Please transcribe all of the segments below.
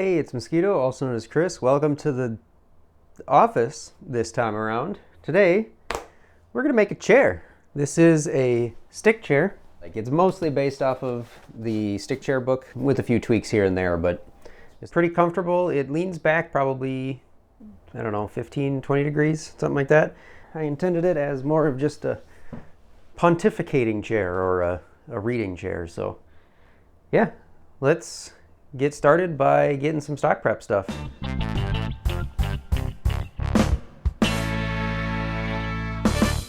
Hey, it's Mosquito, also known as Chris. Welcome to the office this time around. Today, we're gonna make a chair. This is a stick chair. It's mostly based off of the stick chair book with a few tweaks here and there, but it's pretty comfortable. It leans back probably, I don't know, 15, 20 degrees, something like that. I intended it as more of just a pontificating chair or a reading chair. So yeah, let's get started by getting some stock prep stuff.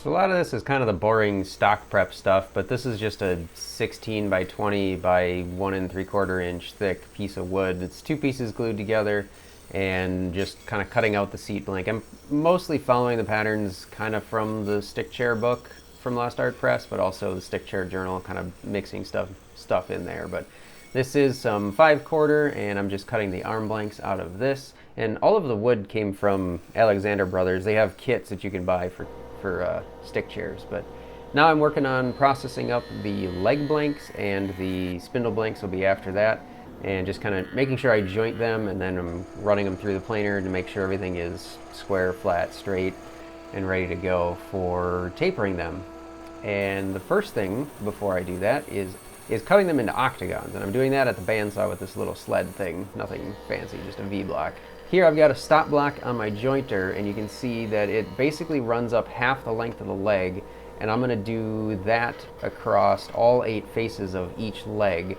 So a lot of this is kind of the boring stock prep stuff, but this is just a 16 by 20 by 1 3/4 inch thick piece of wood. It's two pieces glued together and just kind of cutting out the seat blank. I'm mostly following the patterns kind of from the stick chair book from Lost Art Press, but also the stick chair journal, kind of mixing stuff in there. But this is some 5/4, and I'm just cutting the arm blanks out of this. And all of the wood came from Alexander Brothers. They have kits that you can buy for stick chairs. But now I'm working on processing up the leg blanks, and the spindle blanks will be after that. And just kind of making sure I joint them, and then I'm running them through the planer to make sure everything is square, flat, straight, and ready to go for tapering them. And the first thing before I do that is cutting them into octagons, and I'm doing that at the bandsaw with this little sled thing. Nothing fancy, just a V-block. Here I've got a stop block on my jointer, and you can see that it basically runs up half the length of the leg, and I'm going to do that across all 8 faces of each leg,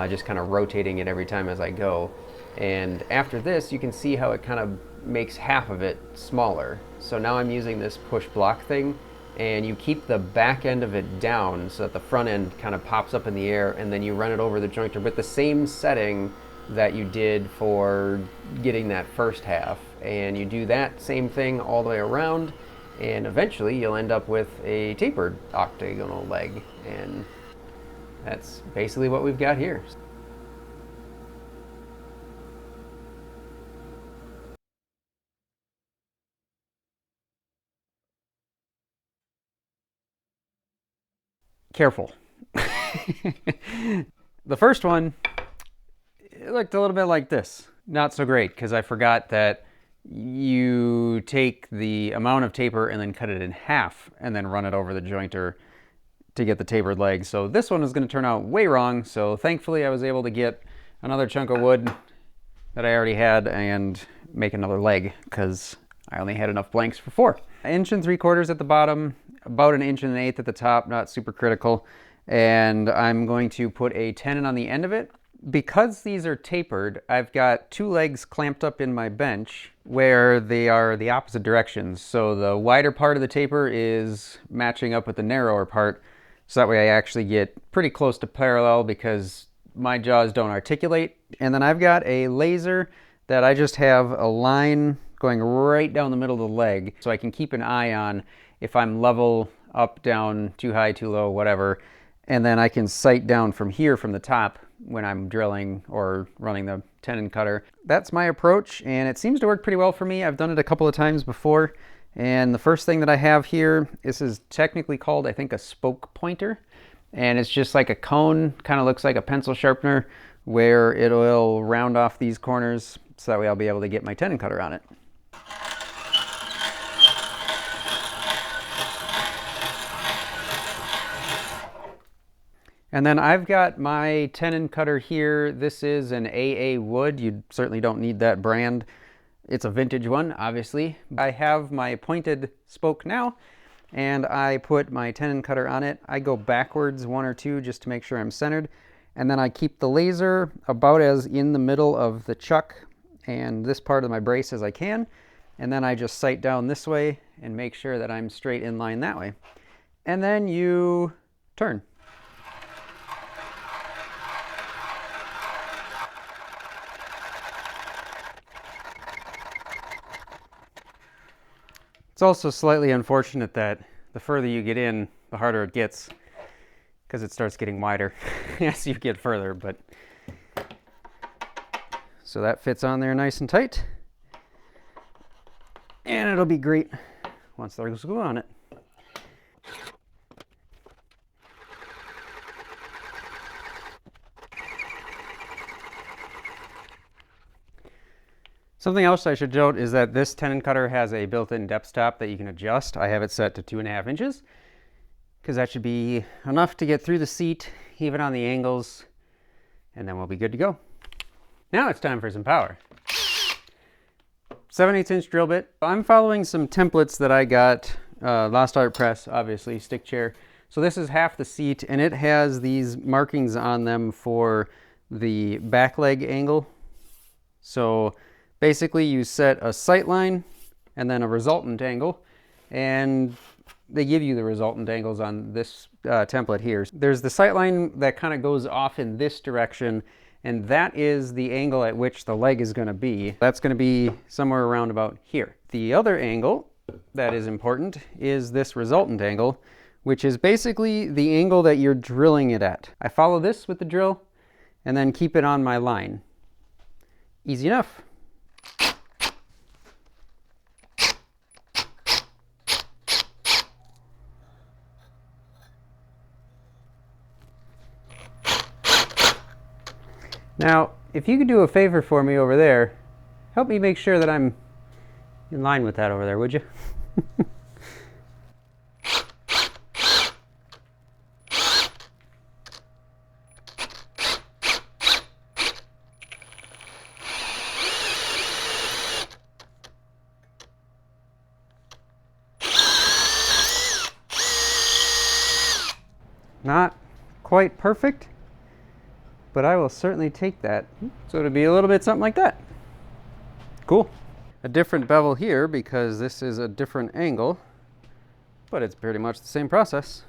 just kind of rotating it every time as I go. And after this, you can see how it kind of makes half of it smaller. So now I'm using this push block thing, and you keep the back end of it down so that the front end kind of pops up in the air, and then you run it over the jointer with the same setting that you did for getting that first half. And you do that same thing all the way around, and eventually you'll end up with a tapered octagonal leg. And that's basically what we've got here. Careful. The first one, it looked a little bit like this. Not so great, because I forgot that you take the amount of taper and then cut it in half and then run it over the jointer to get the tapered leg. So this one is going to turn out way wrong. So thankfully I was able to get another chunk of wood that I already had and make another leg, because I only had enough blanks for 4. 1 3/4 at the bottom, about 1 1/8 at the top, not super critical. And I'm going to put a tenon on the end of it. Because these are tapered, I've got 2 legs clamped up in my bench where they are the opposite directions. So the wider part of the taper is matching up with the narrower part. So that way I actually get pretty close to parallel, because my jaws don't articulate. And then I've got a laser that I just have a line going right down the middle of the leg, so I can keep an eye on if I'm level, up, down, too high, too low, whatever. And then I can sight down from here from the top when I'm drilling or running the tenon cutter. That's my approach, and it seems to work pretty well for me. I've done it a couple of times before. And the first thing that I have here, this is technically called, I think, a spoke pointer. And it's just like a cone, kind of looks like a pencil sharpener, where it'll round off these corners, so that way I'll be able to get my tenon cutter on it. And then I've got my tenon cutter here. This is an AA wood. You certainly don't need that brand. It's a vintage one, obviously. I have my pointed spoke now, and I put my tenon cutter on it. I go backwards 1 or 2 just to make sure I'm centered. And then I keep the laser about as in the middle of the chuck and this part of my brace as I can. And then I just sight down this way and make sure that I'm straight in line that way. And then you turn. It's also slightly unfortunate that the further you get in, the harder it gets, because it starts getting wider as you get further. But so that fits on there nice and tight, and it'll be great once there's glue on it. Something else I should note is that this tenon cutter has a built-in depth stop that you can adjust. I have it set to 2.5 inches because that should be enough to get through the seat, even on the angles, and then we'll be good to go. Now it's time for some power. 7/8 inch drill bit. I'm following some templates that I got, Lost Art Press, obviously, stick chair. So this is half the seat, and it has these markings on them for the back leg angle. So basically you set a sight line and then a resultant angle, and they give you the resultant angles on this template here. There's the sight line that kind of goes off in this direction, and that is the angle at which the leg is going to be. That's going to be somewhere around about here. The other angle that is important is this resultant angle, which is basically the angle that you're drilling it at. I follow this with the drill and then keep it on my line. Easy enough. Now, if you could do a favor for me over there, help me make sure that I'm in line with that over there, would you? Not quite perfect, but I will certainly take that. So it'll be a little bit something like that. Cool. A different bevel here because this is a different angle, but it's pretty much the same process.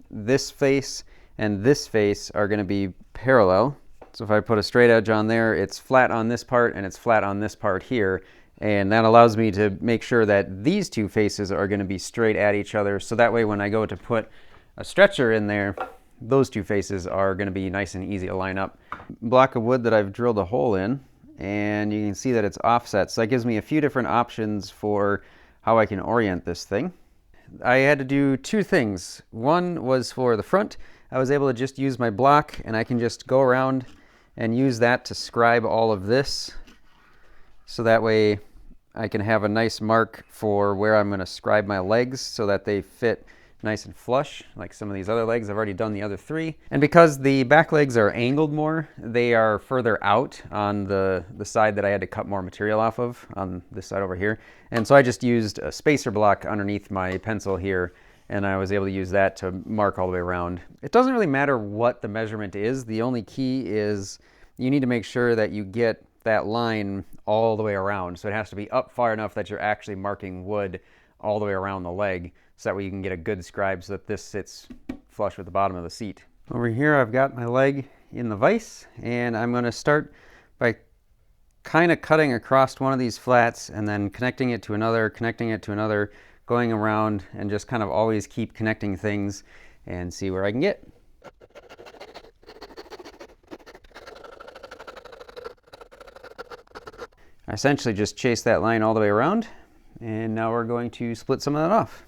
This face and this face are going to be parallel. So if I put a straight edge on there, it's flat on this part and it's flat on this part here. And that allows me to make sure that these two faces are going to be straight at each other. So that way when I go to put a stretcher in there, those two faces are going to be nice and easy to line up. Block of wood that I've drilled a hole in, and you can see that it's offset. So that gives me a few different options for how I can orient this thing. I had to do two things. One was for the front. I was able to just use my block, and I can just go around and use that to scribe all of this. So that way I can have a nice mark for where I'm going to scribe my legs so that they fit nice and flush, like some of these other legs. I've already done the other three. And because the back legs are angled more, they are further out on the side that I had to cut more material off of, on this side over here. And so I just used a spacer block underneath my pencil here, and I was able to use that to mark all the way around. It doesn't really matter what the measurement is. The only key is you need to make sure that you get that line all the way around. So it has to be up far enough that you're actually marking wood all the way around the leg, so that way you can get a good scribe so that this sits flush with the bottom of the seat. Over here I've got my leg in the vise, and I'm going to start by kind of cutting across one of these flats and then connecting it to another, going around, and just kind of always keep connecting things and see where I can get. I essentially just chase that line all the way around, and now we're going to split some of that off.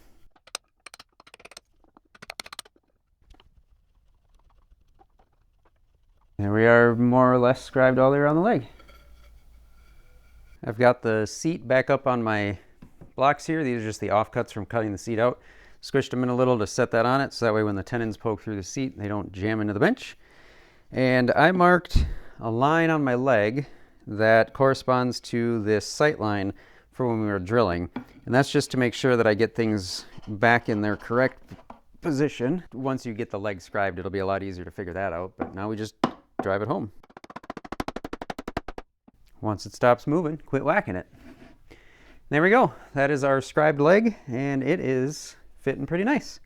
There we are, more or less scribed all the way around the leg. I've got the seat back up on my blocks here. These are just the offcuts from cutting the seat out. Squished them in a little to set that on it, so that way when the tenons poke through the seat, they don't jam into the bench. And I marked a line on my leg that corresponds to this sight line for when we were drilling. And that's just to make sure that I get things back in their correct position. Once you get the leg scribed, it'll be a lot easier to figure that out. But now we just drive it home. Once it stops moving, quit whacking it. There we go. That is our scribed leg, and it is fitting pretty nice.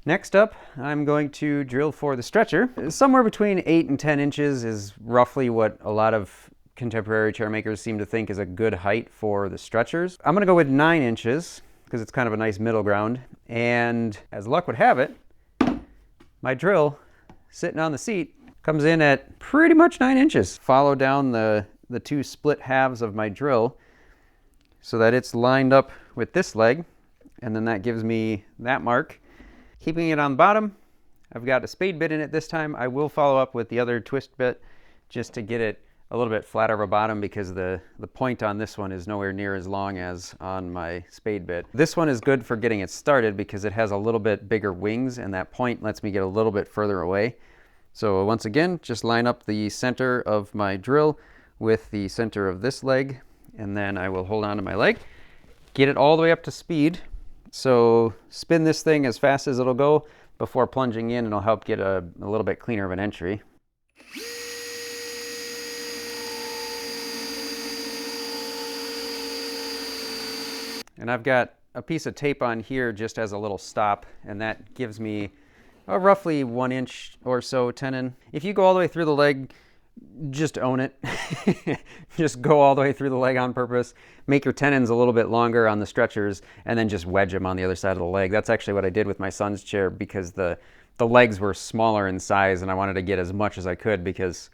Next up, I'm going to drill for the stretcher. Somewhere between 8 and 10 inches is roughly what a lot of contemporary chair makers seem to think is a good height for the stretchers. I'm going to go with 9 inches because it's kind of a nice middle ground. And as luck would have it, my drill sitting on the seat comes in at pretty much 9 inches. Follow down the two split halves of my drill so that it's lined up with this leg, and then that gives me that mark. Keeping it on the bottom, I've got a spade bit in it this time. I will follow up with the other twist bit just to get it a little bit flatter of a bottom because the point on this one is nowhere near as long as on my spade bit. This one is good for getting it started because it has a little bit bigger wings and that point lets me get a little bit further away. So once again, just line up the center of my drill with the center of this leg, and then I will hold on to my leg, get it all the way up to speed. So spin this thing as fast as it'll go before plunging in, and it'll help get a little bit cleaner of an entry. And I've got a piece of tape on here just as a little stop, and that gives me a roughly 1 inch or so tenon. If you go all the way through the leg, just own it. Just go all the way through the leg on purpose. Make your tenons a little bit longer on the stretchers, and then just wedge them on the other side of the leg. That's actually what I did with my son's chair because the legs were smaller in size, and I wanted to get as much as I could because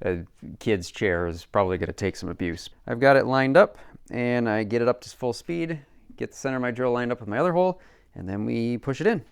a kid's chair is probably going to take some abuse. I've got it lined up, and I get it up to full speed, get the center of my drill lined up with my other hole, and then we push it in.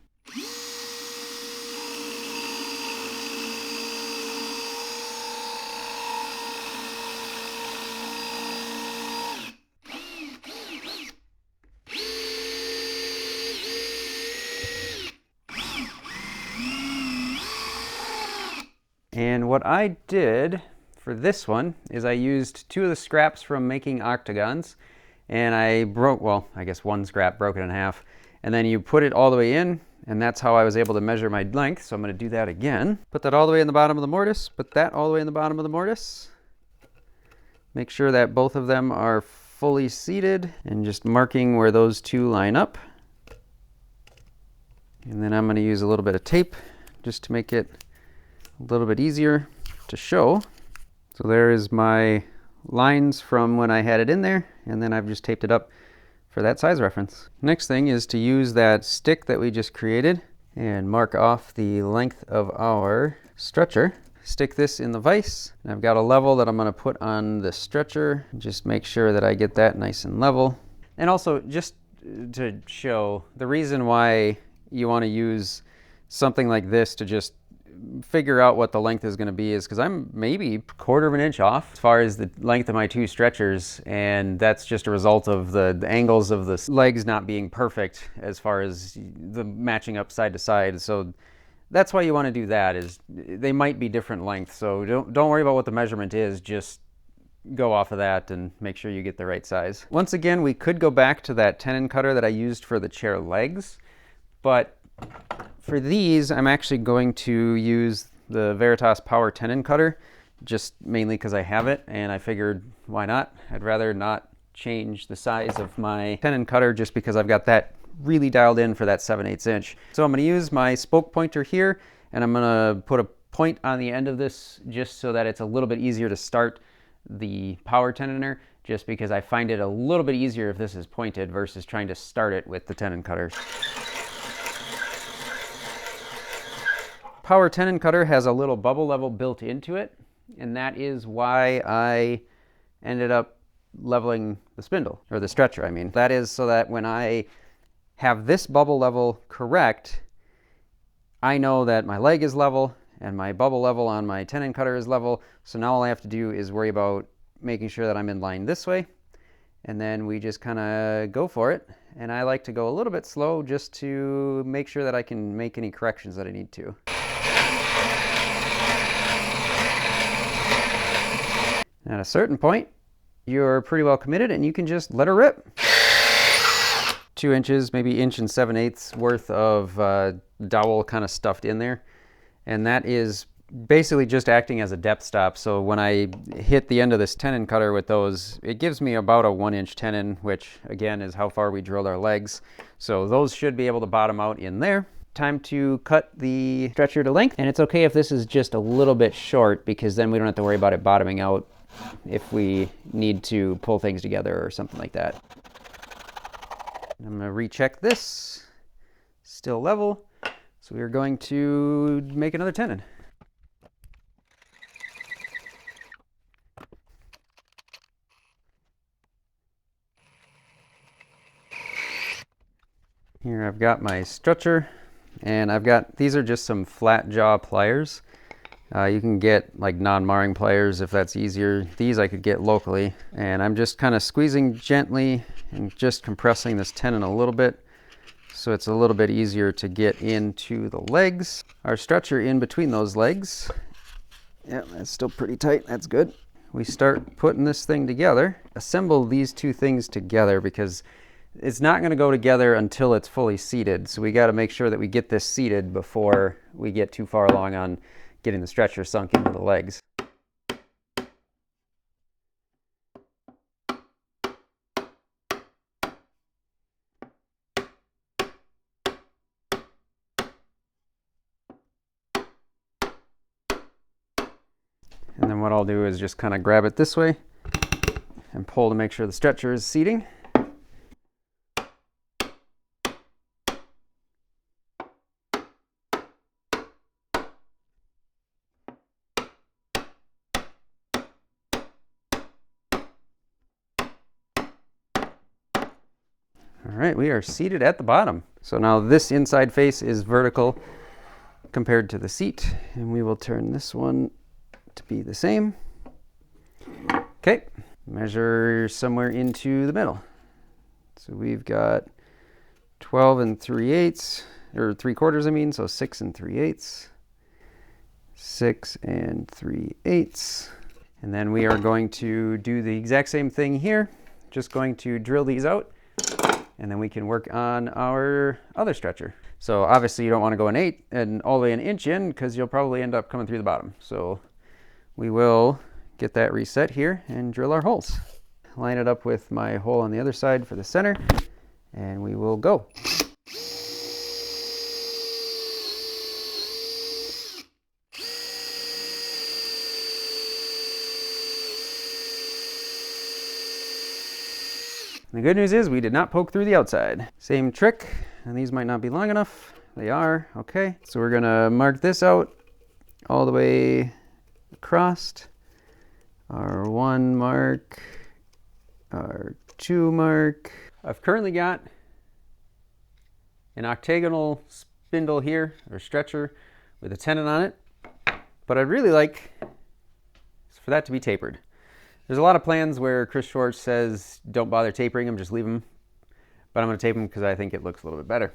And what I did for this one is I used 2 of the scraps from making octagons, and I broke, well, I guess 1 scrap, broke it in half, and then you put it all the way in, and that's how I was able to measure my length. So I'm going to do that again. Put that all the way in the bottom of the mortise, put that all the way in the bottom of the mortise. Make sure that both of them are fully seated, and just marking where those 2 line up. And then I'm going to use a little bit of tape just to make it a little bit easier to show. So there is my lines from when I had it in there, and then I've just taped it up for that size reference. Next thing is to use that stick that we just created and mark off the length of our stretcher. Stick this in the vise, and I've got a level that I'm going to put on the stretcher. Just make sure that I get that nice and level. And also, just to show the reason why you want to use something like this to just figure out what the length is going to be is because I'm maybe 1/4 of an inch off as far as the length of my 2 stretchers, and that's just a result of the angles of the legs not being perfect as far as the matching up side to side. So that's why you want to do that, is they might be different lengths. So don't worry about what the measurement is, just go off of that and make sure you get the right size. Once again, we could go back to that tenon cutter that I used for the chair legs, but for these, I'm actually going to use the Veritas Power Tenon Cutter, just mainly because I have it, and I figured, why not? I'd rather not change the size of my tenon cutter just because I've got that really dialed in for that 7/8 inch. So I'm going to use my spoke pointer here, and I'm going to put a point on the end of this just so that it's a little bit easier to start the power tenoner, just because I find it a little bit easier if this is pointed versus trying to start it with the tenon cutter. Power tenon cutter has a little bubble level built into it, and that is why I ended up leveling the spindle, or the stretcher, I mean. That is so that when I have this bubble level correct, I know that my leg is level and my bubble level on my tenon cutter is level. So now all I have to do is worry about making sure that I'm in line this way, and then we just kind of go for it. And I like to go a little bit slow just to make sure that I can make any corrections that I need to. At a certain point, you're pretty well committed and you can just let her rip. 2 inches, maybe 1 7/8 worth of dowel kind of stuffed in there. And that is basically just acting as a depth stop. So when I hit the end of this tenon cutter with those, it gives me about a 1 inch tenon, which again is how far we drilled our legs. So those should be able to bottom out in there. Time to cut the stretcher to length. And it's okay if this is just a little bit short, because then we don't have to worry about it bottoming out if we need to pull things together or something like that. I'm going to recheck this. Still level. So we are going to make another tenon. Here I've got my stretcher, and I've got, these are just some flat jaw pliers. You can get like non-marring pliers if that's easier. These I could get locally, and I'm just kind of squeezing gently and just compressing this tenon a little bit so it's a little bit easier to get into the legs. Our stretcher in between those legs. Yeah, that's still pretty tight. That's good. We start putting this thing together. Assemble these two things together because it's not going to go together until it's fully seated. So we got to make sure that we get this seated before we get too far along on getting the stretcher sunk into the legs. And then what I'll do is just kind of grab it this way and pull to make sure the stretcher is seating. All right, we are seated at the bottom. So now this inside face is vertical compared to the seat, and we will turn this one to be the same. Okay, measure somewhere into the middle. So we've got 12 3/8, or 3/4 I mean, so 6 3/8, 6 3/8. And then we are going to do the exact same thing here, just going to drill these out, and then we can work on our other stretcher. So obviously you don't want to go an 8 and all the way an inch in because you'll probably end up coming through the bottom. So we will get that reset here and drill our holes. Line it up with my hole on the other side for the center, and we will go. The good news is we did not poke through the outside. Same trick, and these might not be long enough. They are, okay. So we're gonna mark this out all the way across. Our 1 mark, our 2 mark. I've currently got an octagonal spindle here, or stretcher, with a tenon on it, but I'd really like for that to be tapered. There's a lot of plans where Chris Schwartz says don't bother tapering them, just leave them, but I'm going to tape them because I think it looks a little bit better.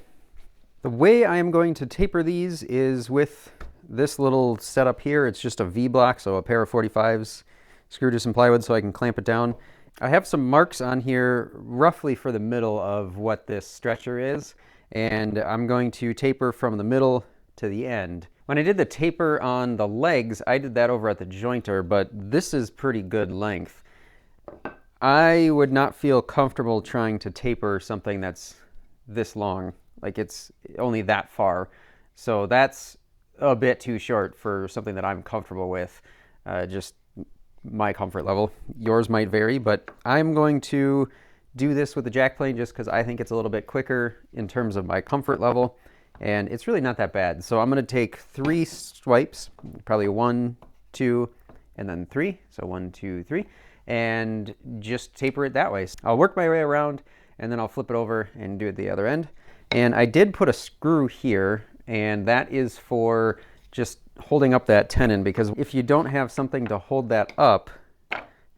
The way I am going to taper these is with this little setup here. It's just a V-block, so a pair of 45s screwed to some plywood so I can clamp it down. I have some marks on here roughly for the middle of what this stretcher is, and I'm going to taper from the middle to the end. When I did the taper on the legs, I did that over at the jointer, but this is pretty good length. I would not feel comfortable trying to taper something that's this long, like it's only that far. So that's a bit too short for something that I'm comfortable with, just my comfort level. Yours might vary, but I'm going to do this with the jack plane just because I think it's a little bit quicker in terms of my comfort level. And it's really not that bad. So I'm going to take 3 swipes, probably 1, 2, and then 3. So 1, 2, 3, and just taper it that way. I'll work my way around, and then I'll flip it over and do it the other end. And I did put a screw here, and that is for just holding up that tenon, because if you don't have something to hold that up,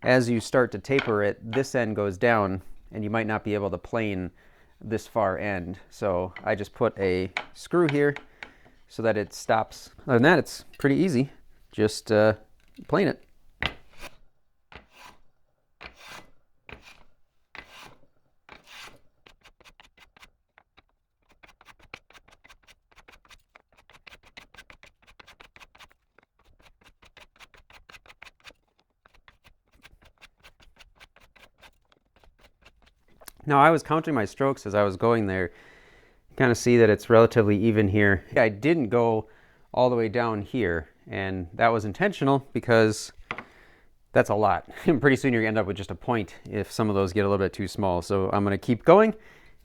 as you start to taper it, this end goes down, and you might not be able to plane this far end. So I just put a screw here so that it stops. Other than that, it's pretty easy. Just plane it. Now I was counting my strokes as I was going there. You kind of see that it's relatively even here. I didn't go all the way down here, and that was intentional because that's a lot. And pretty soon you're gonna end up with just a point if some of those get a little bit too small. So I'm gonna keep going,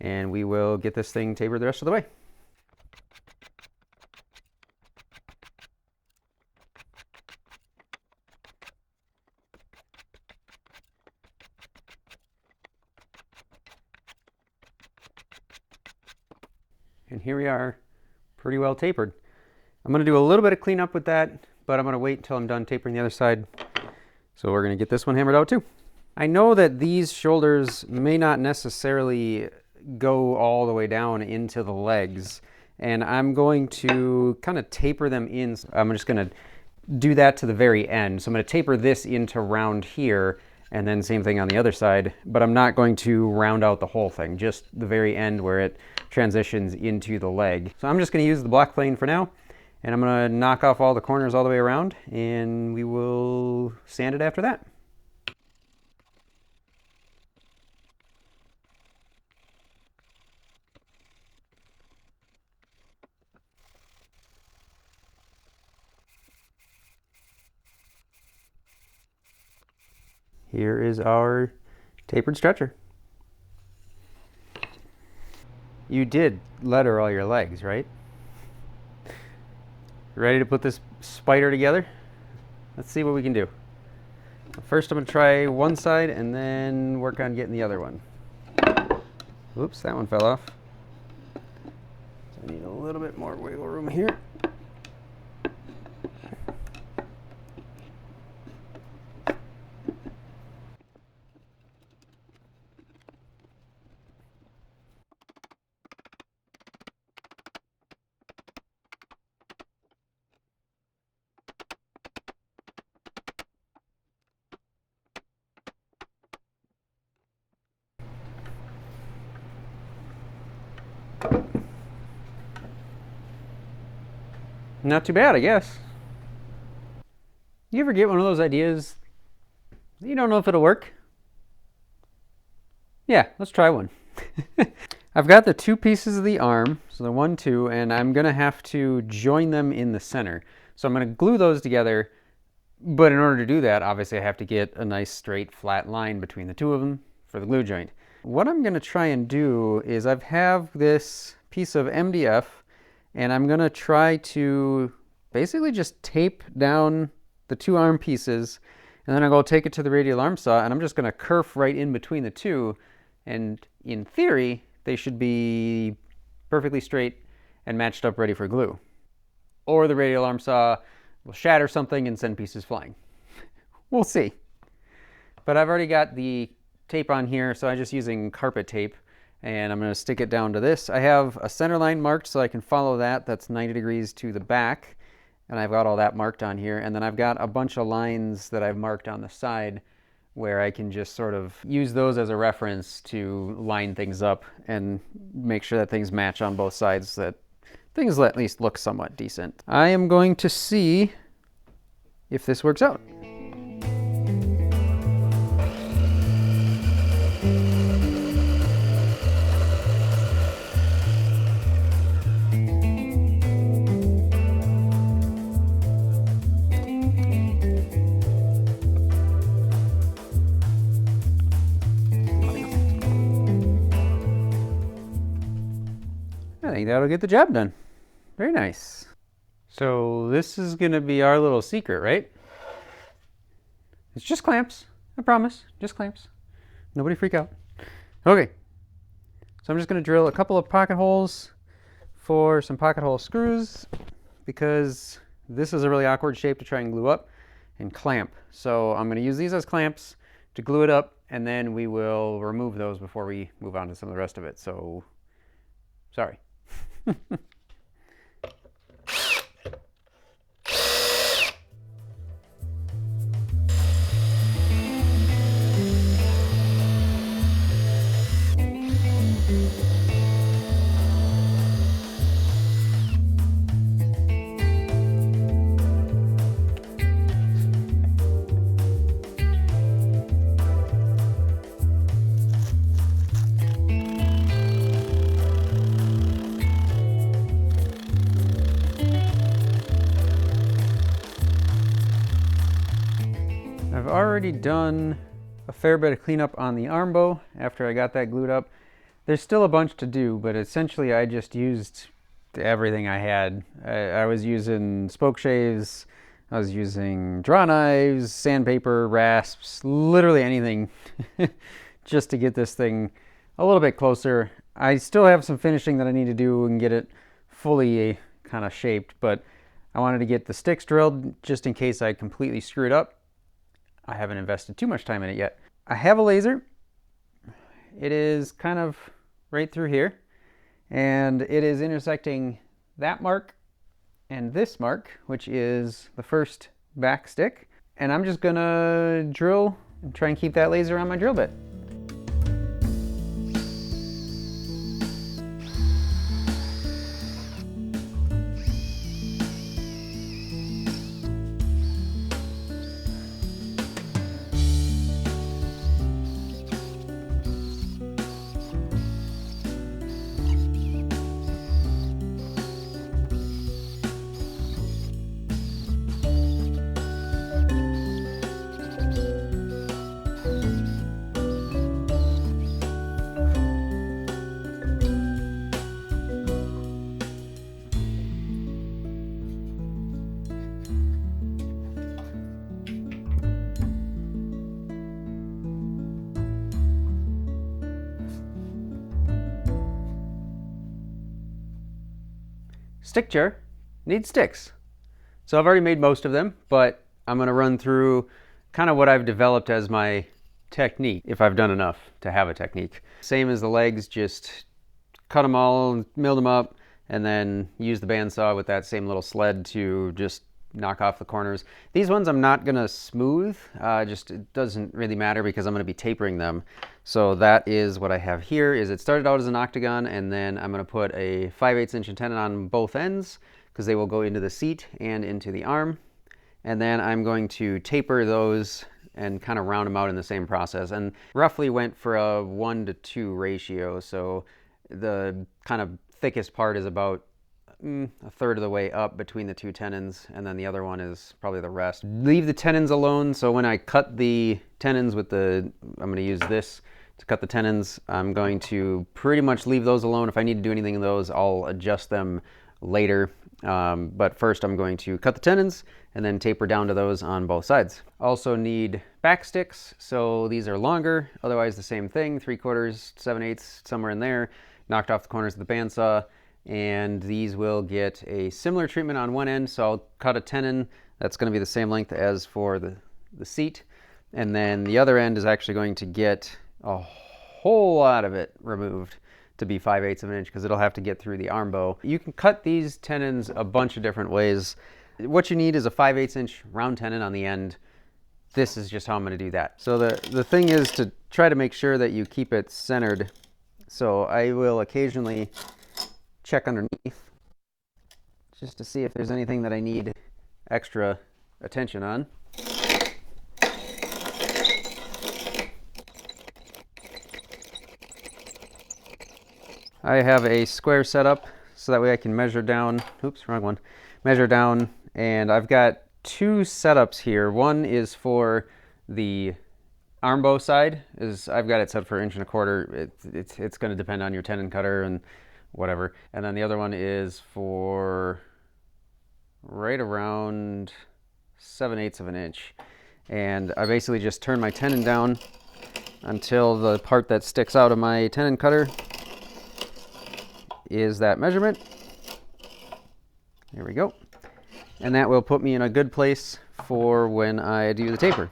and we will get this thing tapered the rest of the way. And here we are, pretty well tapered. I'm going to do a little bit of cleanup with that, but I'm going to wait until I'm done tapering the other side. So we're going to get this one hammered out too. I know that these shoulders may not necessarily go all the way down into the legs, and I'm going to kind of taper them in. I'm just going to do that to the very end. So I'm going to taper this into round here, and then same thing on the other side, but I'm not going to round out the whole thing, just the very end where it transitions into the leg. So I'm just going to use the block plane for now, and I'm going to knock off all the corners all the way around, and we will sand it after that. Here is our tapered stretcher. You did letter all your legs, right? Ready to put this spider together? Let's see what we can do. First I'm going to try one side and then work on getting the other one. Oops, that one fell off. So I need a little bit more wiggle room here. Not too bad, I guess. You ever get one of those ideas you don't know if it'll work? Yeah, let's try one. I've got the two pieces of the arm, so the 1, 2, and I'm gonna have to join them in the center. So I'm gonna glue those together, but in order to do that, obviously I have to get a nice straight flat line between the two of them for the glue joint. What I'm gonna try and do is I have this piece of MDF, and I'm gonna try to basically just tape down the two arm pieces, and then I'm gonna take it to the radial arm saw, and I'm just gonna kerf right in between the two, and in theory, they should be perfectly straight and matched up ready for glue. Or the radial arm saw will shatter something and send pieces flying. We'll see. But I've already got the tape on here, so I'm just using carpet tape, and I'm going to stick it down to this. I have a center line marked so I can follow that. That's 90 degrees to the back, and I've got all that marked on here. And then I've got a bunch of lines that I've marked on the side where I can just sort of use those as a reference to line things up and make sure that things match on both sides, so that things at least look somewhat decent. I am going to see if this works out. I think that'll get the job done. Very nice. So this is gonna be our little secret, right? It's just clamps, I promise, just clamps. Nobody freak out. Okay, so I'm just gonna drill a couple of pocket holes for some pocket hole screws, because this is a really awkward shape to try and glue up and clamp. So I'm gonna use these as clamps to glue it up, and then we will remove those before we move on to some of the rest of it. So, sorry. I've already done a fair bit of cleanup on the arm bow after I got that glued up. There's still a bunch to do, but essentially I just used everything I had. I was using spoke shaves, I was using draw knives, sandpaper, rasps, literally anything just to get this thing a little bit closer. I still have some finishing that I need to do and get it fully kind of shaped, but I wanted to get the sticks drilled just in case I completely screw it up. I haven't invested too much time in it yet. I have a laser. It is kind of right through here, and it is intersecting that mark and this mark, which is the first back stick. And I'm just gonna drill and try and keep that laser on my drill bit. Stick chair needs sticks. So I've already made most of them, but I'm going to run through kind of what I've developed as my technique, if I've done enough to have a technique. Same as the legs, just cut them all, mill them up, and then use the bandsaw with that same little sled to just knock off the corners. These ones I'm not gonna smooth, just it doesn't really matter because I'm gonna be tapering them. So that is what I have here. Is it started out as an octagon, and then I'm gonna put a 5/8 inch antenna on both ends because they will go into the seat and into the arm. And then I'm going to taper those and kind of round them out in the same process, and roughly went for a 1:2 ratio. So the kind of thickest part is about a third of the way up between the two tenons, and then the other one is probably the rest. Leave the tenons alone, so when I cut the tenons with I'm going to use this to cut the tenons, I'm going to pretty much leave those alone. If I need to do anything in those, I'll adjust them later. But first I'm going to cut the tenons and then taper down to those on both sides. Also need back sticks, so these are longer, otherwise the same thing, 3/4, 7/8, somewhere in there, knocked off the corners of the bandsaw. And these will get a similar treatment on one end, so I'll cut a tenon that's going to be the same length as for the seat, and then the other end is actually going to get a whole lot of it removed to be 5/8 of an inch because it'll have to get through the arm bow. You can cut these tenons a bunch of different ways. What you need is a 5/8 inch round tenon on the end. This is just how I'm going to do that. So the thing is to try to make sure that you keep it centered. So I will occasionally check underneath just to see if there's anything that I need extra attention on. I have a square setup so that way I can measure down. Oops, wrong one. Measure down, and I've got two setups here. One is for the arm bow side. I've got it set for 1.25 inches. It's going to depend on your tenon cutter and whatever. And then the other one is for right around 7/8 of an inch. And I basically just turn my tenon down until the part that sticks out of my tenon cutter is that measurement. There we go. And that will put me in a good place for when I do the taper.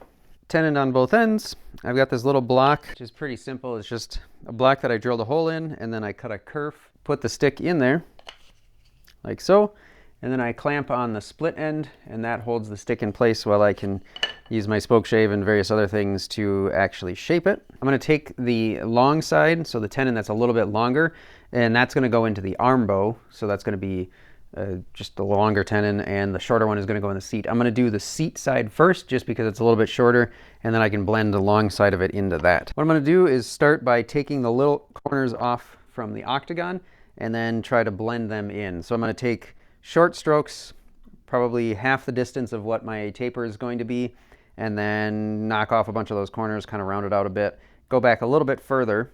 Tenon on both ends. I've got this little block, which is pretty simple. It's just a block that I drilled a hole in, and then I cut a kerf, put the stick in there, like so, and then I clamp on the split end, and that holds the stick in place while I can use my spoke shave and various other things to actually shape it. I'm going to take the long side, so the tenon that's a little bit longer, and that's going to go into the arm bow, so that's going to be just the longer tenon, and the shorter one is going to go in the seat. I'm going to do the seat side first just because it's a little bit shorter, and then I can blend the long side of it into that. What I'm going to do is start by taking the little corners off from the octagon and then try to blend them in. So I'm going to take short strokes, probably half the distance of what my taper is going to be, and then knock off a bunch of those corners, kind of round it out a bit, go back a little bit further,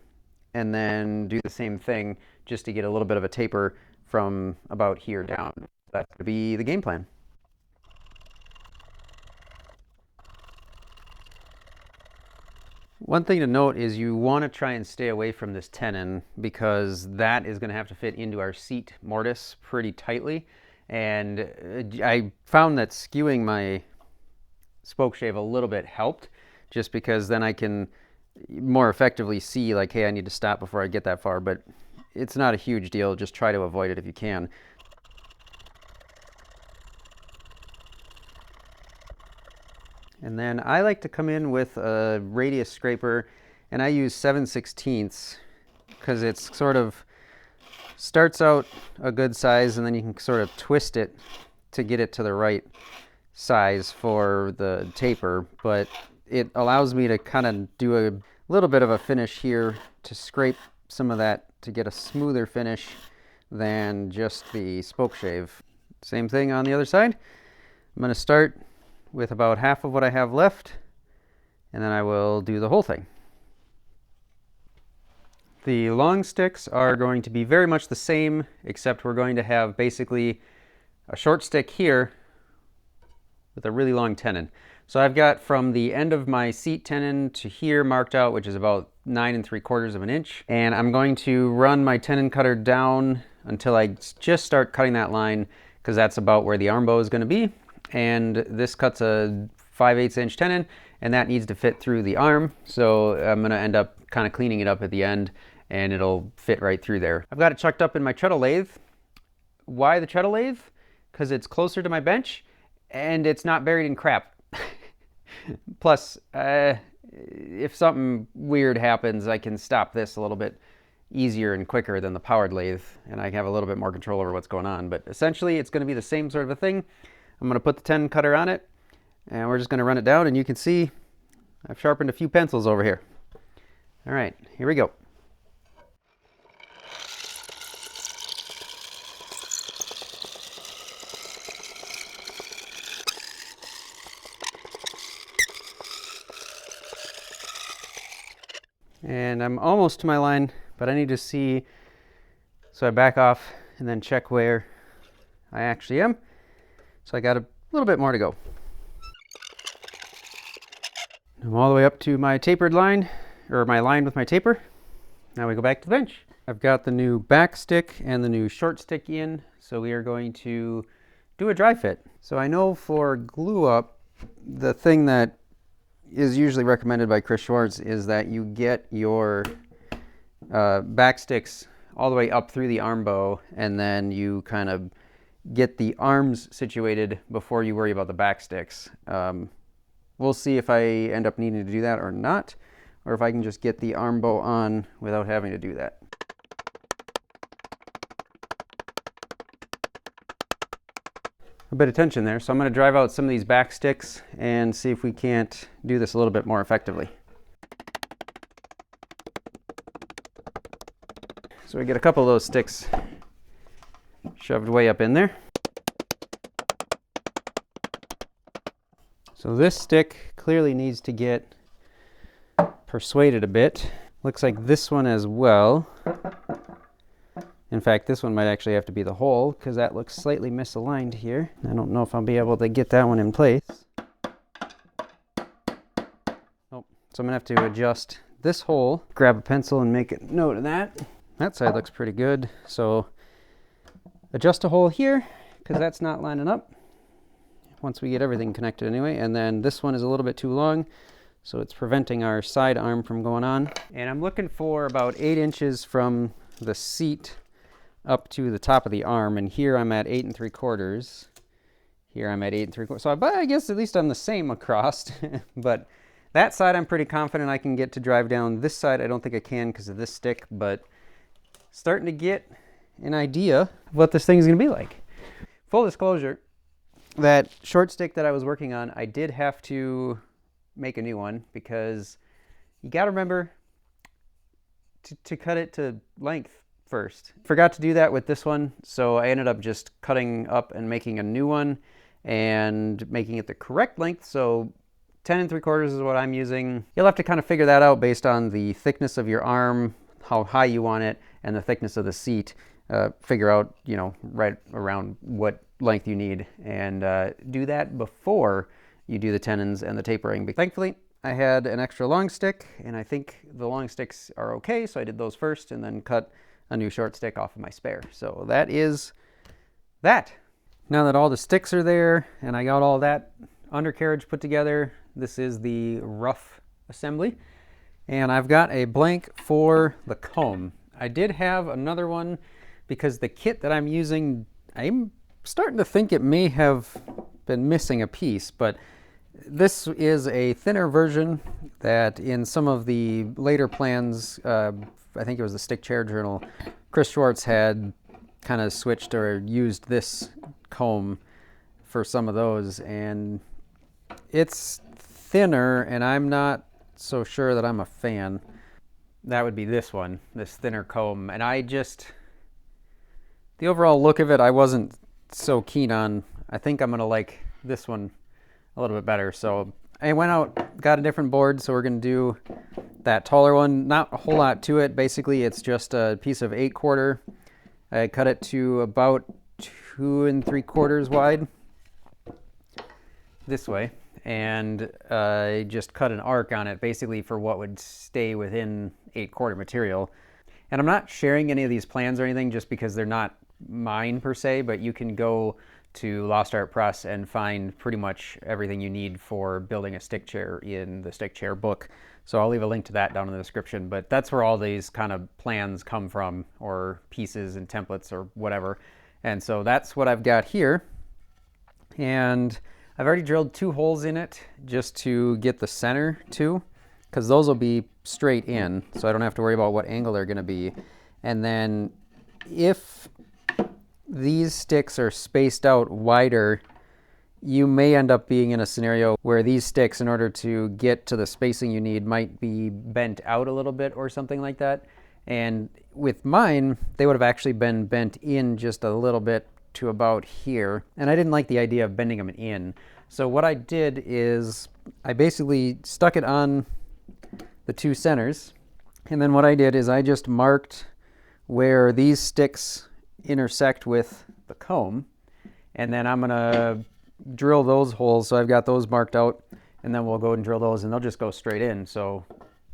and then do the same thing just to get a little bit of a taper from about here down. That's going to be the game plan. One thing to note is you want to try and stay away from this tenon because that is going to have to fit into our seat mortise pretty tightly. And I found that skewing my spoke shave a little bit helped, just because then I can more effectively see like, hey, I need to stop before I get that far, but it's not a huge deal. Just try to avoid it if you can. And then I like to come in with a radius scraper, and I use 7/16 because it's sort of starts out a good size, and then you can sort of twist it to get it to the right size for the taper, but it allows me to kind of do a little bit of a finish here to scrape some of that to get a smoother finish than just the spoke shave. Same thing on the other side. I'm going to start with about half of what I have left, and then I will do the whole thing. The long sticks are going to be very much the same, except we're going to have basically a short stick here with a really long tenon. So I've got from the end of my seat tenon to here marked out, which is about 9 3/4 of an inch. And I'm going to run my tenon cutter down until I just start cutting that line, because that's about where the arm bow is going to be. And this cuts a 5/8 inch tenon, and that needs to fit through the arm. So I'm going to end up kind of cleaning it up at the end, and it'll fit right through there. I've got it chucked up in my treadle lathe. Why the treadle lathe? Because it's closer to my bench, and it's not buried in crap. Plus, if something weird happens, I can stop this a little bit easier and quicker than the powered lathe, and I have a little bit more control over what's going on. But essentially, it's going to be the same sort of a thing. I'm going to put the tenon cutter on it, and we're just going to run it down, and you can see I've sharpened a few pencils over here. All right, here we go. And I'm almost to my line, but I need to see, so I back off and then check where I actually am. So I got a little bit more to go. I'm all the way up to my tapered line, or my line with my taper. Now we go back to the bench. I've got the new back stick and the new short stick in, so we are going to do a dry fit. So I know for glue up, the thing that is usually recommended by Chris Schwartz is that you get your back sticks all the way up through the arm bow, and then you kind of get the arms situated before you worry about the back sticks. We'll see if I end up needing to do that or not, or if I can just get the arm bow on without having to do that. A bit of tension there, so I'm going to drive out some of these back sticks and see if we can't do this a little bit more effectively. So we get a couple of those sticks shoved way up in there. So this stick clearly needs to get persuaded a bit. Looks like this one as well. In fact, this one might actually have to be the hole, because that looks slightly misaligned here. I don't know if I'll be able to get that one in place. Oh, so I'm gonna have to adjust this hole. Grab a pencil and make a note of that. That side looks pretty good. So adjust a hole here, because that's not lining up. Once we get everything connected anyway. And then this one is a little bit too long, so it's preventing our side arm from going on. And I'm looking for about 8 inches from the seat up to the top of the arm, and here I'm at 8 3/4. Here I'm at 8 3/4. So I guess at least I'm the same across. But that side I'm pretty confident I can get to drive down. This side I don't think I can because of this stick, but starting to get an idea of what this thing is going to be like. Full disclosure, that short stick that I was working on, I did have to make a new one, because you got to remember to cut it to length first. Forgot to do that with this one, so I ended up just cutting up and making a new one and making it the correct length. So 10 3/4 is what I'm using. You'll have to kind of figure that out based on the thickness of your arm, how high you want it, and the thickness of the seat. Figure out, you know, right around what length you need, and do that before you do the tenons and the tapering. But thankfully, I had an extra long stick, and I think the long sticks are okay, so I did those first and then cut a new short stick off of my spare. So that is that. Now that all the sticks are there and I got all that undercarriage put together, this is the rough assembly. And I've got a blank for the comb. I did have another one because the kit that I'm using, I'm starting to think it may have been missing a piece, but this is a thinner version that in some of the later plans, I think it was the Stick Chair Journal, Chris Schwartz had kind of switched or used this comb for some of those, and it's thinner and I'm not so sure that I'm a fan. That would be this one, this thinner comb, and the overall look of it I wasn't so keen on. I think I'm gonna like this one a little bit better. So I went out, got a different board, so we're gonna do that taller one. Not a whole lot to it. Basically it's just a piece of 8/4. I cut it to about 2 3/4 wide this way, and I just cut an arc on it basically for what would stay within 8/4 material. And I'm not sharing any of these plans or anything just because they're not mine per se, but you can go to Lost Art Press and find pretty much everything you need for building a stick chair in the stick chair book. So I'll leave a link to that down in the description, but that's where all these kind of plans come from, or pieces and templates or whatever. And so that's what I've got here. And I've already drilled 2 holes in it just to get the center too, because those will be straight in, so I don't have to worry about what angle they're gonna be. And then if these sticks are spaced out wider, you may end up being in a scenario where these sticks, in order to get to the spacing you need, might be bent out a little bit or something like that. And with mine, they would have actually been bent in just a little bit to about here. And I didn't like the idea of bending them in. So what I did is I basically stuck it on the 2 centers. And then what I did is I just marked where these sticks intersect with the comb, and then I'm gonna drill those holes. So I've got those marked out, and then we'll go and drill those and they'll just go straight in. So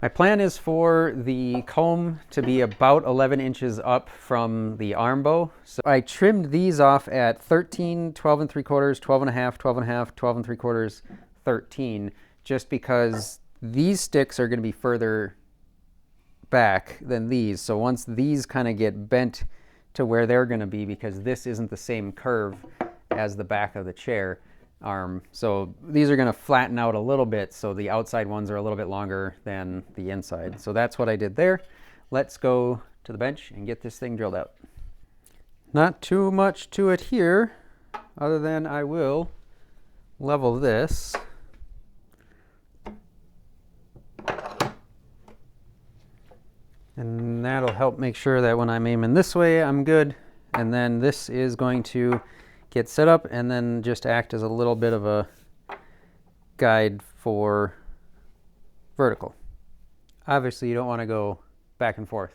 my plan is for the comb to be about 11 inches up from the arm bow. So I trimmed these off at 13, 12 3/4, 12 1/2, 12 1/2, 12 3/4, 13, just because these sticks are gonna be further back than these. So once these kind of get bent to where they're going to be, because this isn't the same curve as the back of the chair arm, so these are going to flatten out a little bit, so the outside ones are a little bit longer than the inside. So that's what I did there. Let's go to the bench and get this thing drilled out. Not too much to it here, other than I will level this. And that'll help make sure that when I'm aiming this way, I'm good. And then this is going to get set up and then just act as a little bit of a guide for vertical. Obviously, you don't want to go back and forth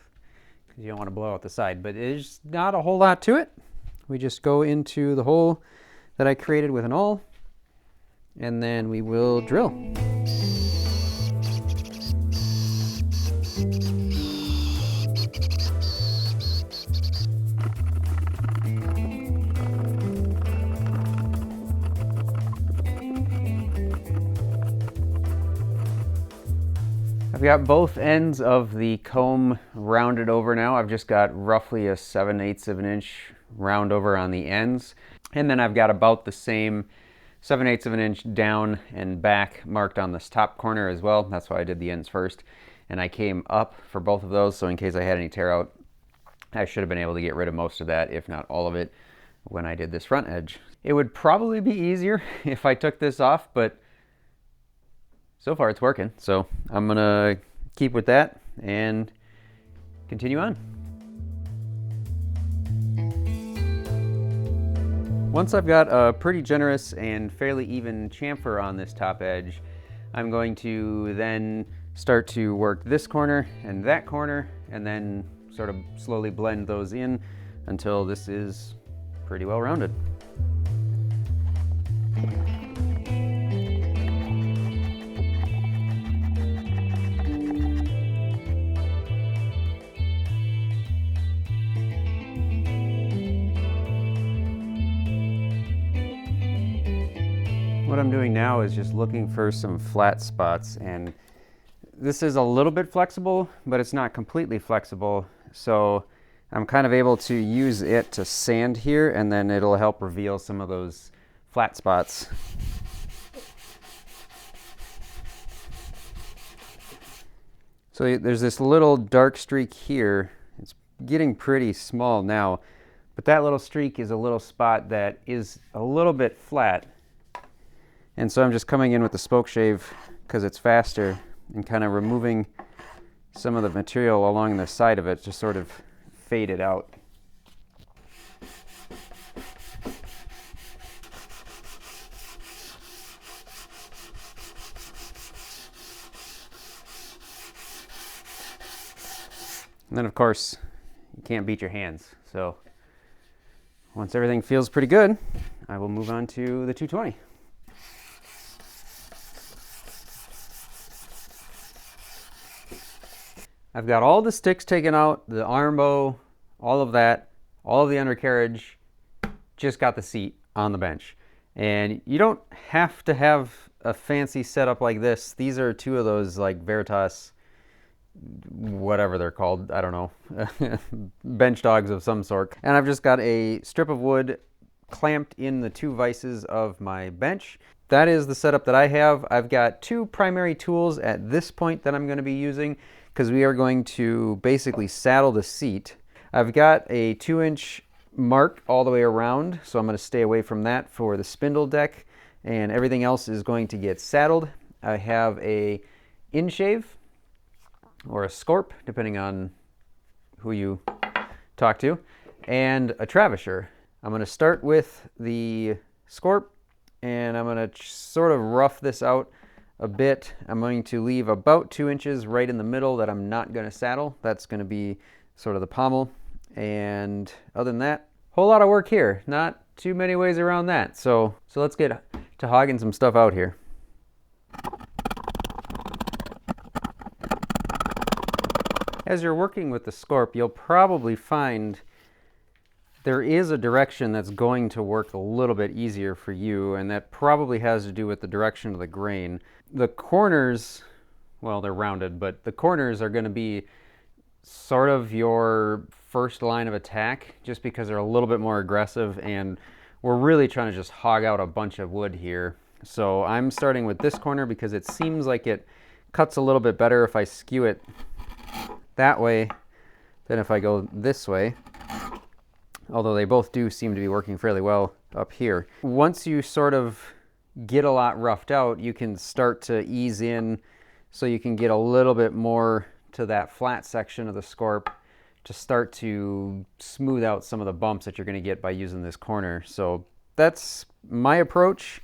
because you don't want to blow out the side, but there's not a whole lot to it. We just go into the hole that I created with an awl, and then we will drill. I've got both ends of the comb rounded over now. I've just got roughly a 7/8 of an inch round over on the ends. And then I've got about the same 7/8 of an inch down and back marked on this top corner as well. That's why I did the ends first. And I came up for both of those, so in case I had any tear out, I should have been able to get rid of most of that, if not all of it, when I did this front edge. It would probably be easier if I took this off, but so far it's working. So I'm gonna keep with that and continue on. Once I've got a pretty generous and fairly even chamfer on this top edge, I'm going to then start to work this corner and that corner, and then sort of slowly blend those in until this is pretty well rounded. What I'm doing now is just looking for some flat spots, and this is a little bit flexible, but it's not completely flexible, so I'm kind of able to use it to sand here, and then it'll help reveal some of those flat spots. So there's this little dark streak here. It's getting pretty small now, but that little streak is a little spot that is a little bit flat. And so I'm just coming in with the spoke shave because it's faster and kind of removing some of the material along the side of it to sort of fade it out. And then of course, you can't beat your hands. So once everything feels pretty good, I will move on to the 220. I've got all the sticks taken out, the arm bow, all of that, all of the undercarriage, just got the seat on the bench. And you don't have to have a fancy setup like this. These are two of those like Veritas, whatever they're called, I don't know, bench dogs of some sort. And I've just got a strip of wood clamped in the two vices of my bench. That is the setup that I have. I've got two primary tools at this point that I'm going to be using, because we are going to basically saddle the seat. I've got a 2-inch mark all the way around, so I'm going to stay away from that for the spindle deck, and everything else is going to get saddled. I have a in-shave, or a scorp, depending on who you talk to, and a travisher. I'm going to start with the scorp, and I'm going to sort of rough this out a bit. I'm going to leave about 2 inches right in the middle that I'm not going to saddle. That's going to be sort of the pommel. And other than that, whole lot of work here. Not too many ways around that. So let's get to hogging some stuff out here. As you're working with the scorp, you'll probably find there is a direction that's going to work a little bit easier for you, and that probably has to do with the direction of the grain. The corners, well, they're rounded, but the corners are going to be sort of your first line of attack, just because they're a little bit more aggressive, and we're really trying to just hog out a bunch of wood here. So I'm starting with this corner because it seems like it cuts a little bit better if I skew it that way than if I go this way. Although they both do seem to be working fairly well up here. Once you sort of get a lot roughed out, you can start to ease in so you can get a little bit more to that flat section of the scorp to start to smooth out some of the bumps that you're going to get by using this corner. So that's my approach.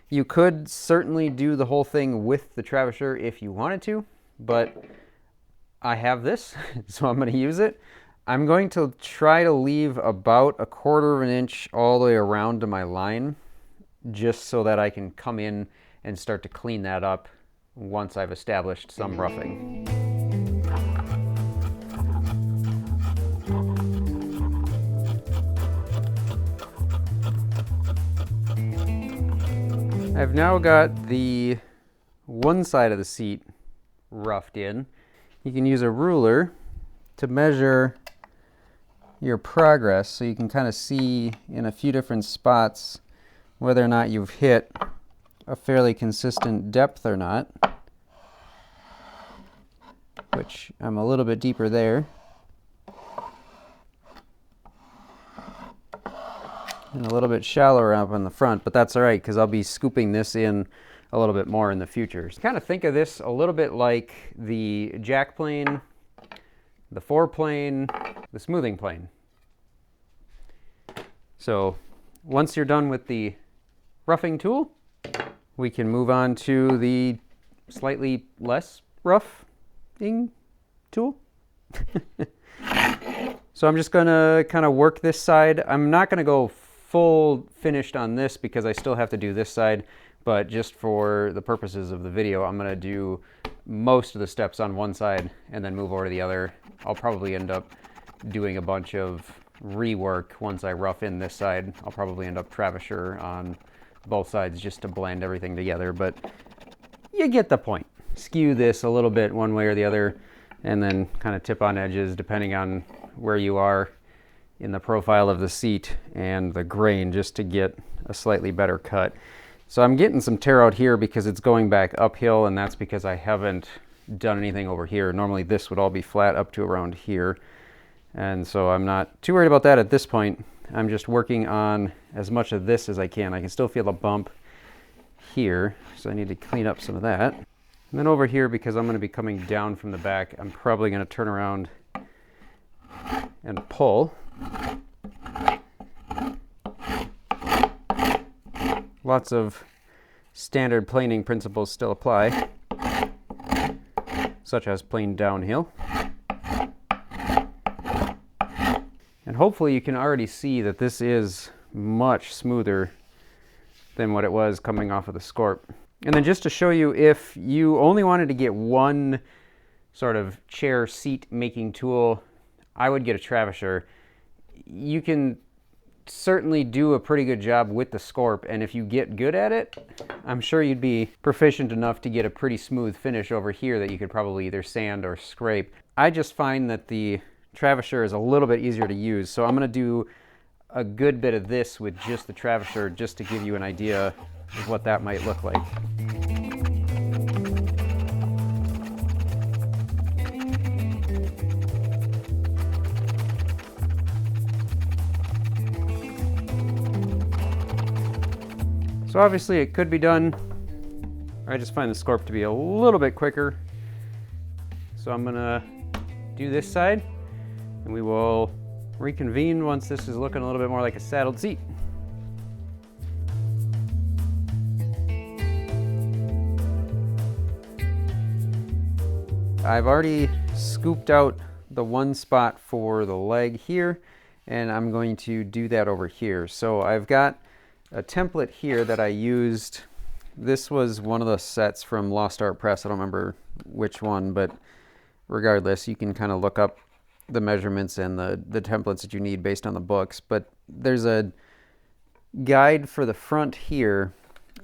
You could certainly do the whole thing with the travisher if you wanted to, but I have this, so I'm going to use it. I'm going to try to leave about 1/4 of an inch all the way around to my line, just so that I can come in and start to clean that up once I've established some roughing. I've now got the one side of the seat roughed in. You can use a ruler to measure your progress, so you can kind of see in a few different spots whether or not you've hit a fairly consistent depth or not, which I'm a little bit deeper there. And a little bit shallower up on the front, but that's all right because I'll be scooping this in a little bit more in the future. So kind of think of this a little bit like the jack plane, the foreplane, the smoothing plane. So once you're done with the roughing tool, we can move on to the slightly less roughing tool. So I'm just gonna kind of work this side. I'm not gonna go full finished on this because I still have to do this side, but just for the purposes of the video, I'm gonna do most of the steps on one side and then move over to the other. I'll probably end up doing a bunch of rework once I rough in this side. I'll probably end up travisher on both sides just to blend everything together, but you get the point. Skew this a little bit one way or the other, and then kind of tip on edges depending on where you are in the profile of the seat and the grain, just to get a slightly better cut. So I'm getting some tear out here because it's going back uphill, and that's because I haven't done anything over here. Normally this would all be flat up to around here, and so I'm not too worried about that at this point. I'm just working on as much of this as I can. I can still feel a bump here, so I need to clean up some of that. And then over here, because I'm going to be coming down from the back, I'm probably going to turn around and pull. Lots of standard planing principles still apply, such as plane downhill. And hopefully you can already see that this is much smoother than what it was coming off of the Scorp. And then just to show you, if you only wanted to get one sort of chair seat making tool, I would get a Travisher. You can certainly do a pretty good job with the Scorp, and if you get good at it, I'm sure you'd be proficient enough to get a pretty smooth finish over here that you could probably either sand or scrape. I just find that the Travisher is a little bit easier to use, so I'm going to do a good bit of this with just the Travisher, just to give you an idea of what that might look like. So obviously it could be done. I just find the Scorp to be a little bit quicker. So I'm gonna do this side, and we will reconvene once this is looking a little bit more like a saddled seat. I've already scooped out the one spot for the leg here, and I'm going to do that over here. So I've got a template here that I used. This was one of the sets from Lost Art Press. I don't remember which one, but regardless, you can kind of look up the measurements and the templates that you need based on the books. But there's a guide for the front here,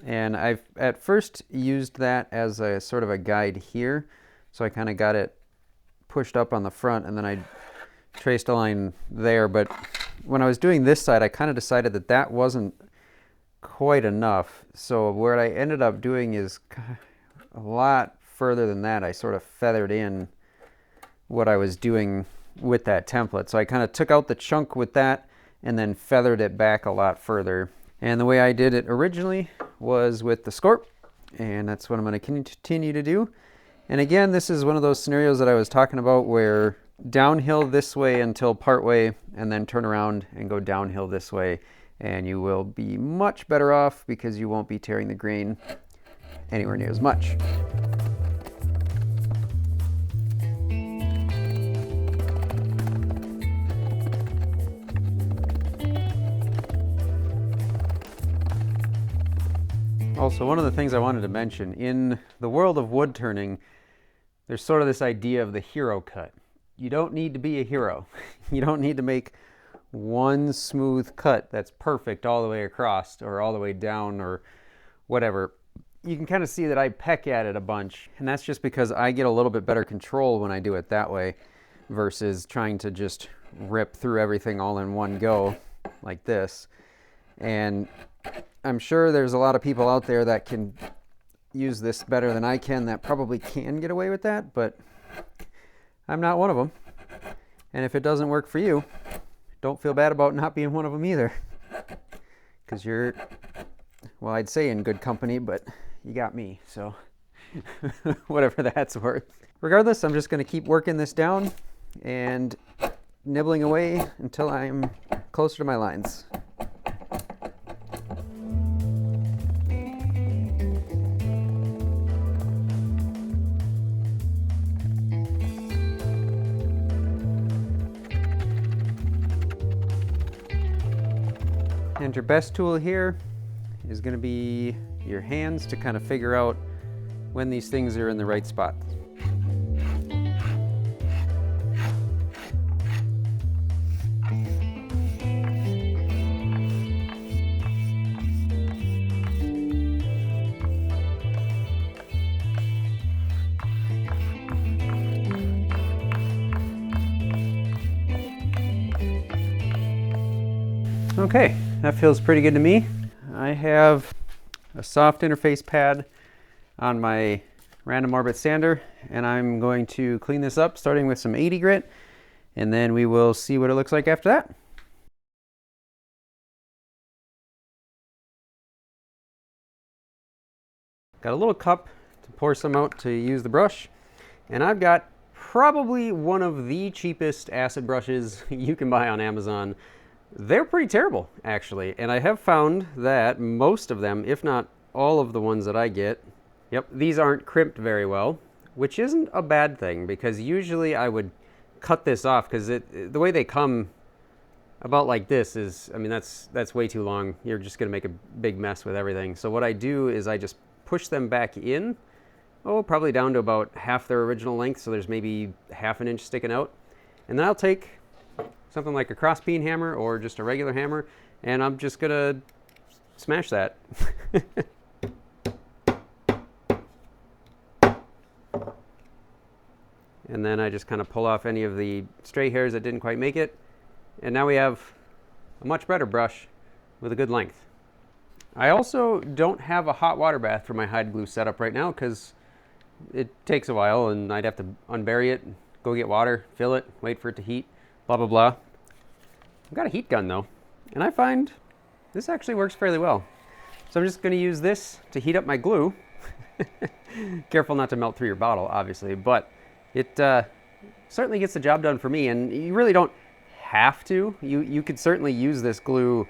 and I've at first used that as a sort of a guide here. So I kind of got it pushed up on the front, and then I traced a line there. But when I was doing this side, I kind of decided that that wasn't quite enough. So what I ended up doing is a lot further than that. I sort of feathered in what I was doing with that template. So I kind of took out the chunk with that and then feathered it back a lot further. And the way I did it originally was with the Scorp, and that's what I'm going to continue to do. And again, this is one of those scenarios that I was talking about where downhill this way until partway, and then turn around and go downhill this way, and you will be much better off because you won't be tearing the grain anywhere near as much. Also, one of the things I wanted to mention, in the world of wood turning, there's sort of this idea of the hero cut. You don't need to be a hero. You don't need to make one smooth cut that's perfect all the way across or all the way down or whatever. You can kind of see that I peck at it a bunch, and that's just because I get a little bit better control when I do it that way versus trying to just rip through everything all in one go like this. And I'm sure there's a lot of people out there that can use this better than I can that probably can get away with that, but I'm not one of them. And if it doesn't work for you, don't feel bad about not being one of them either. Because you're, well, I'd say in good company, but you got me, so whatever that's worth. Regardless, I'm just going to keep working this down and nibbling away until I'm closer to my lines. And your best tool here is going to be your hands to kind of figure out when these things are in the right spot. Okay, that feels pretty good to me. I have a soft interface pad on my random orbit sander, and I'm going to clean this up starting with some 80 grit, and then we will see what it looks like after that. Got a little cup to pour some out to use the brush, and I've got probably one of the cheapest acid brushes you can buy on Amazon. They're pretty terrible, actually, and I have found that most of them, if not all of the ones that I get, yep, these aren't crimped very well, which isn't a bad thing, because usually I would cut this off, because the way they come about like this is, I mean, that's way too long. You're just going to make a big mess with everything. So what I do is I just push them back in, probably down to about half their original length, so there's maybe ½ inch sticking out. And then I'll take something like a cross peen hammer or just a regular hammer, and I'm just gonna smash that. And then I just kind of pull off any of the stray hairs that didn't quite make it. And now we have a much better brush with a good length. I also don't have a hot water bath for my hide glue setup right now because it takes a while and I'd have to unbury it, go get water, fill it, wait for it to heat, blah, blah, blah. I've got a heat gun though, and I find this actually works fairly well. So I'm just going to use this to heat up my glue. Careful not to melt through your bottle, obviously, but it certainly gets the job done for me, and you really don't have to. You could certainly use this glue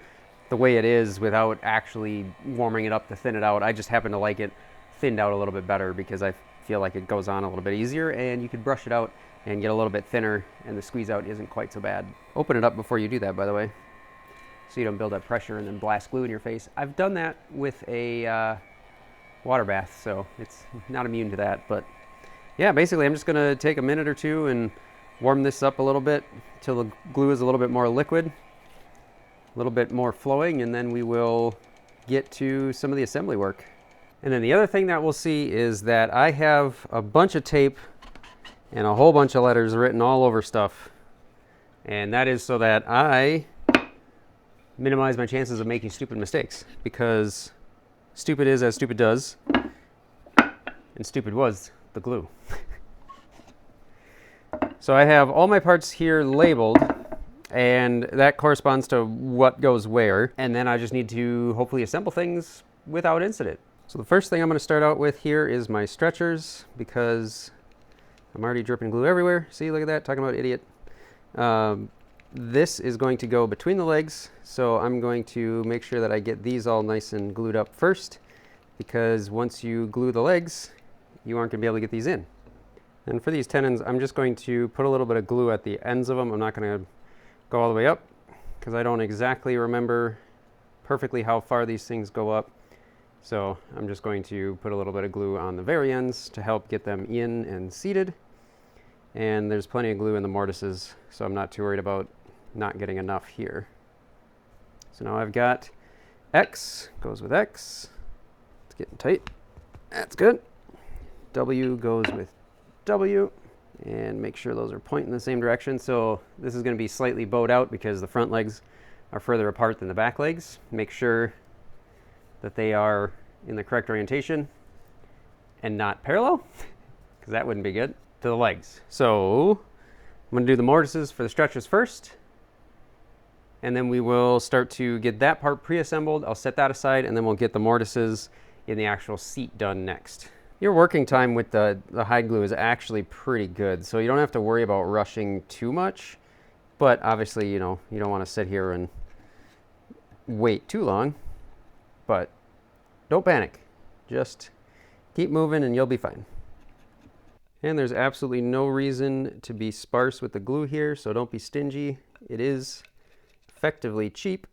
the way it is without actually warming it up to thin it out. I just happen to like it thinned out a little bit better because I feel like it goes on a little bit easier, and you could brush it out and get a little bit thinner, and the squeeze out isn't quite so bad. Open it up before you do that, by the way, so you don't build up pressure and then blast glue in your face. I've done that with a water bath, so it's not immune to that. But yeah, basically I'm just going to take a minute or two and warm this up a little bit till the glue is a little bit more liquid, a little bit more flowing, and then we will get to some of the assembly work. And then the other thing that we'll see is that I have a bunch of tape and a whole bunch of letters written all over stuff. And that is so that I minimize my chances of making stupid mistakes, because stupid is as stupid does, and stupid was the glue. So I have all my parts here labeled, and that corresponds to what goes where. And then I just need to hopefully assemble things without incident. So the first thing I'm going to start out with here is my stretchers, because I'm already dripping glue everywhere. See, look at that, talking about idiot. This is going to go between the legs, so I'm going to make sure that I get these all nice and glued up first, because once you glue the legs, you aren't going to be able to get these in. And for these tenons, I'm just going to put a little bit of glue at the ends of them. I'm not going to go all the way up, because I don't exactly remember perfectly how far these things go up. So I'm just going to put a little bit of glue on the very ends to help get them in and seated. And there's plenty of glue in the mortises, so I'm not too worried about not getting enough here. So now I've got X, goes with X. It's getting tight. That's good. W goes with W, and make sure those are pointing in the same direction. So this is going to be slightly bowed out because the front legs are further apart than the back legs. Make sure that they are in the correct orientation and not parallel, because that wouldn't be good, to the legs. So I'm going to do the mortises for the stretchers first, and then we will start to get that part pre-assembled. I'll set that aside, and then we'll get the mortises in the actual seat done next. Your working time with the hide glue is actually pretty good, so you don't have to worry about rushing too much. But obviously, you know, you don't want to sit here and wait too long. But don't panic. Just keep moving and you'll be fine. And there's absolutely no reason to be sparse with the glue here, so don't be stingy. It is effectively cheap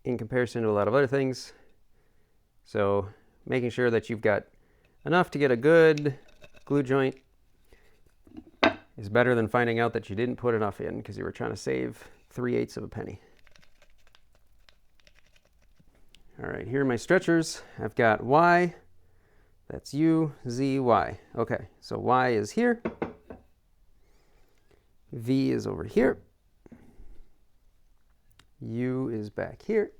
in comparison to a lot of other things. So making sure that you've got enough to get a good glue joint is better than finding out that you didn't put enough in because you were trying to save 3/8 of a penny. All right, here are my stretchers. I've got Y, that's U, Z, Y. Okay, so Y is here. V is over here. U is back here,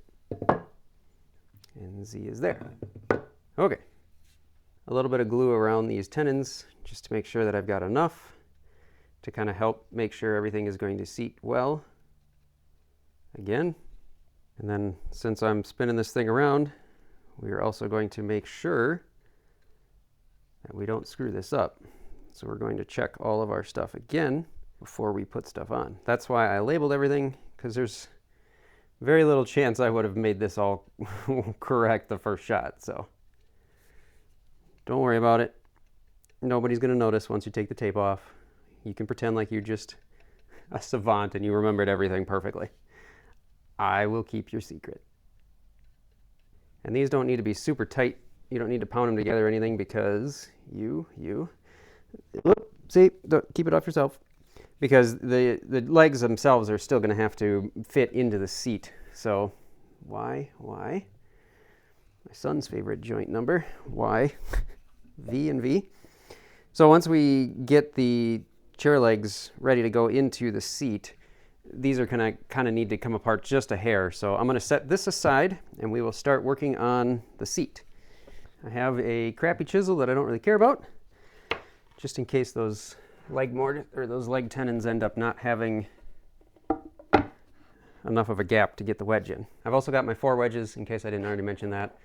and Z is there. Okay. A little bit of glue around these tenons just to make sure that I've got enough to kind of help make sure everything is going to seat well. Again. And then since I'm spinning this thing around, we are also going to make sure that we don't screw this up. So we're going to check all of our stuff again before we put stuff on. That's why I labeled everything, because there's very little chance I would have made this all correct the first shot. So don't worry about it. Nobody's going to notice once you take the tape off. You can pretend like you're just a savant and you remembered everything perfectly. I will keep your secret. And these don't need to be super tight. You don't need to pound them together or anything, because see, keep it off yourself. Because the legs themselves are still going to have to fit into the seat. So Y, my son's favorite joint number, Y, V and V. So once we get the chair legs ready to go into the seat, these are going to kind of need to come apart just a hair. So I'm going to set this aside and we will start working on the seat. I have a crappy chisel that I don't really care about, just in case those leg tenons end up not having enough of a gap to get the wedge in. I've also got my 4 wedges, in case I didn't already mention that.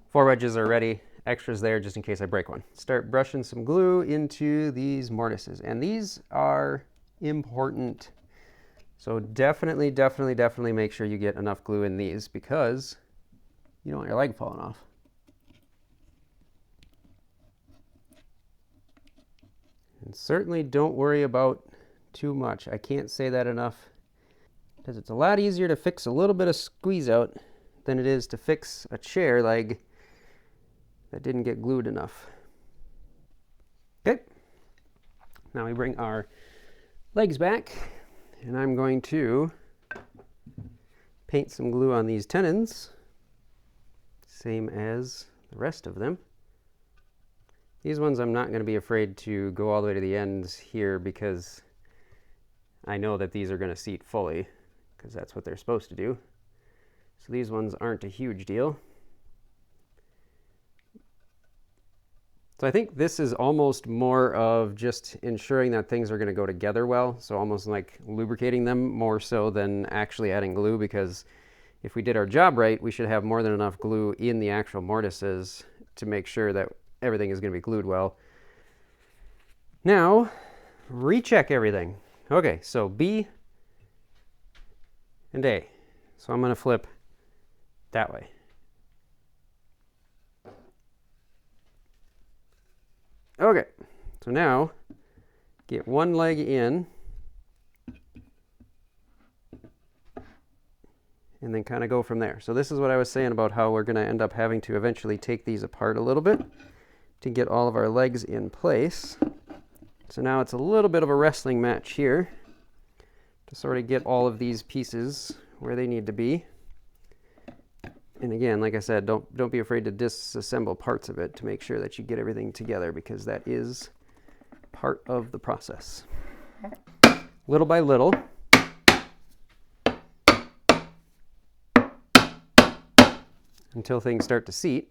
4 wedges are ready, extras there just in case I break one. Start brushing some glue into these mortises, and these are important. So definitely make sure you get enough glue in these, because you don't want your leg falling off. And certainly don't worry about too much. I can't say that enough, because it's a lot easier to fix a little bit of squeeze out than it is to fix a chair leg that didn't get glued enough. Okay, now we bring our legs back, and I'm going to paint some glue on these tenons, same as the rest of them. These ones I'm not going to be afraid to go all the way to the ends here, because I know that these are going to seat fully, because that's what they're supposed to do. So these ones aren't a huge deal. So I think this is almost more of just ensuring that things are going to go together well, so almost like lubricating them more so than actually adding glue, because if we did our job right, we should have more than enough glue in the actual mortises to make sure that everything is going to be glued well. Now, recheck everything. Okay, so B and A. So I'm going to flip that way. Okay, so now get one leg in and then kind of go from there. So this is what I was saying about how we're going to end up having to eventually take these apart a little bit to get all of our legs in place. So now it's a little bit of a wrestling match here to sort of get all of these pieces where they need to be. And again, like I said, don't be afraid to disassemble parts of it to make sure that you get everything together, because that is part of the process. Little by little. Until things start to seat.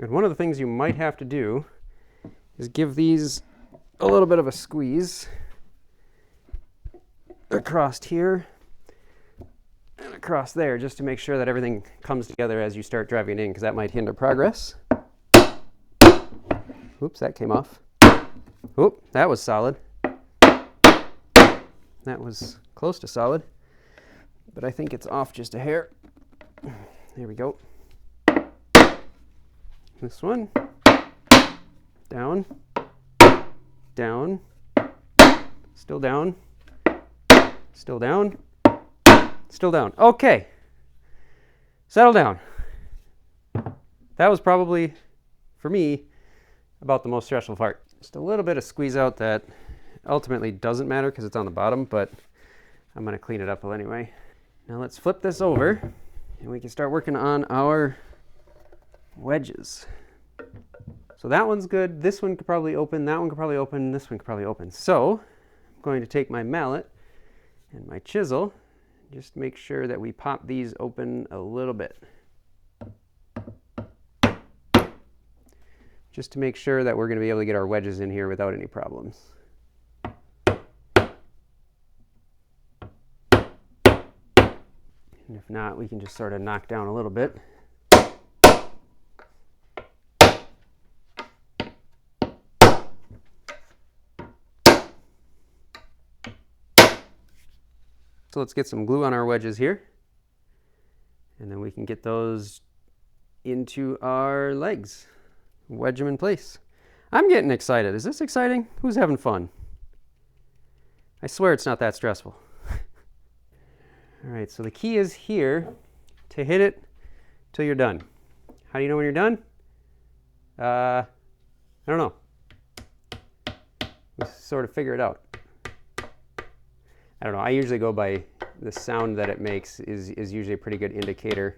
And one of the things you might have to do is give these a little bit of a squeeze across here and across there, just to make sure that everything comes together as you start driving in, because that might hinder progress. Oops, that came off. Oop, that was solid. That was close to solid, but I think it's off just a hair. There we go. This one, down, down, still down, still down, still down. Okay, settle down. That was probably, for me, about the most stressful part. Just a little bit of squeeze out that ultimately doesn't matter because it's on the bottom, but I'm going to clean it up anyway. Now let's flip this over and we can start working on our wedges. So that one's good. This one could probably open. That one could probably open. This one could probably open. So I'm going to take my mallet and my chisel, just make sure that we pop these open a little bit. Just to make sure that we're going to be able to get our wedges in here without any problems. And if not, we can just sort of knock down a little bit. So let's get some glue on our wedges here, and then we can get those into our legs. Wedge them in place. I'm getting excited. Is this exciting? Who's having fun? I swear it's not that stressful. All right, so the key is here to hit it till you're done. How do you know when you're done? I don't know. We sort of figure it out. I don't know, I usually go by the sound that it makes is usually a pretty good indicator.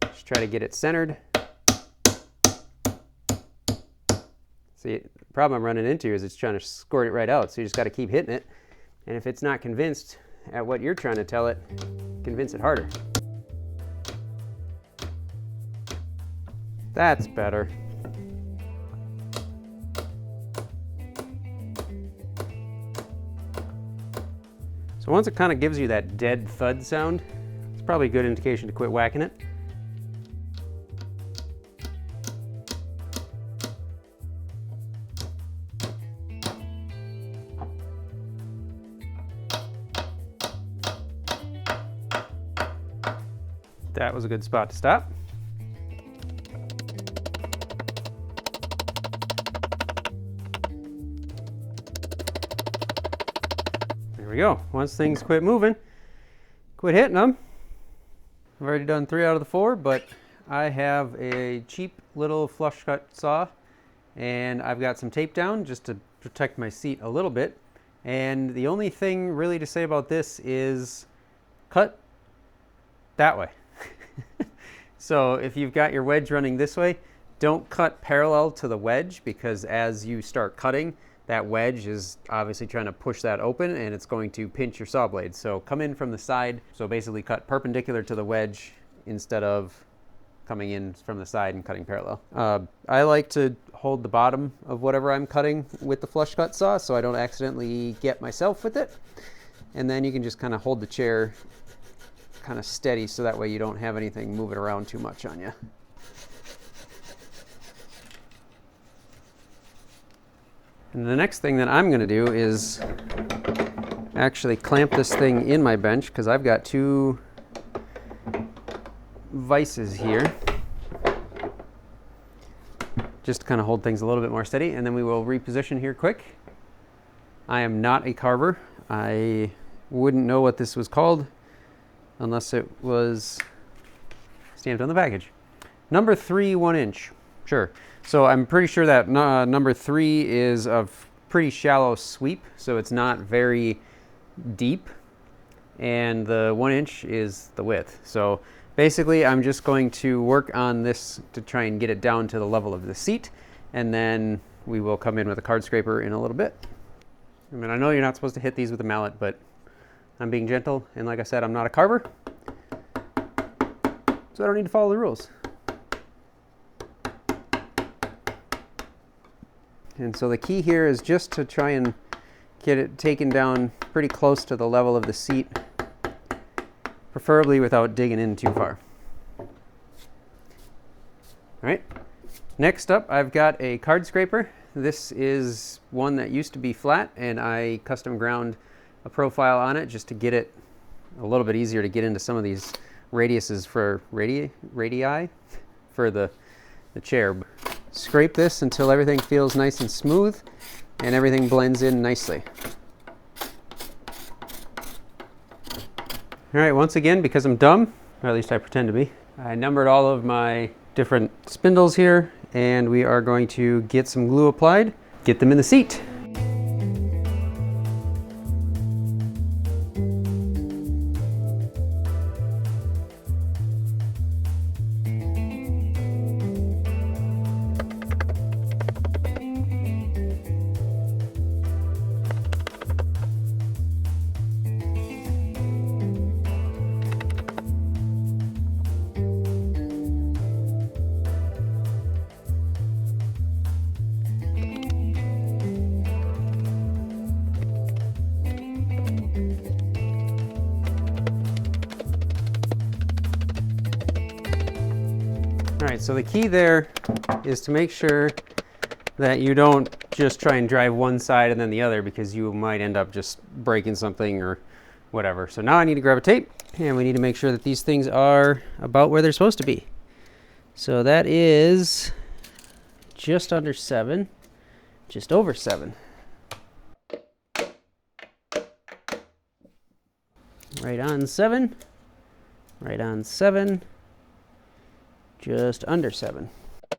Just try to get it centered. See, the problem I'm running into is it's trying to squirt it right out, so you just got to keep hitting it. And if it's not convinced at what you're trying to tell it, convince it harder. That's better. So once it kind of gives you that dead thud sound, it's probably a good indication to quit whacking it. That was a good spot to stop. There we go. Once things quit moving, quit hitting them. I've already done 3 out of the 4, but I have a cheap little flush cut saw, and I've got some tape down just to protect my seat a little bit. And the only thing really to say about this is cut that way. So if you've got your wedge running this way, don't cut parallel to the wedge, because as you start cutting, that wedge is obviously trying to push that open and it's going to pinch your saw blade. So come in from the side. So basically cut perpendicular to the wedge instead of coming in from the side and cutting parallel. I like to hold the bottom of whatever I'm cutting with the flush cut saw so I don't accidentally get myself with it. And then you can just kind of hold the chair kind of steady so that way you don't have anything moving around too much on you. And the next thing that I'm going to do is actually clamp this thing in my bench, because I've got 2 vices here. Just to kind of hold things a little bit more steady, and then we will reposition here quick. I am not a carver. I wouldn't know what this was called unless it was stamped on the package. Number 3 1-inch. Sure. So I'm pretty sure that number 3 is a pretty shallow sweep, so it's not very deep, and the 1-inch is the width. So basically I'm just going to work on this to try and get it down to the level of the seat, and then we will come in with a card scraper in a little bit. I mean, I know you're not supposed to hit these with a mallet, but I'm being gentle, and like I said, I'm not a carver, so I don't need to follow the rules. And so the key here is just to try and get it taken down pretty close to the level of the seat, preferably without digging in too far. All right, next up I've got a card scraper. This is one that used to be flat, and I custom ground a profile on it just to get it a little bit easier to get into some of these radiuses for radii for the chair. Scrape this until everything feels nice and smooth and everything blends in nicely. All right, once again, because I'm dumb, or at least I pretend to be, I numbered all of my different spindles here, and we are going to get some glue applied, get them in the seat. All right, so the key there is to make sure that you don't just try and drive one side and then the other, because you might end up just breaking something or whatever. So now I need to grab a tape, and we need to make sure that these things are about where they're supposed to be. So that is just under 7, just over 7. Right on 7, right on 7, just under 7. All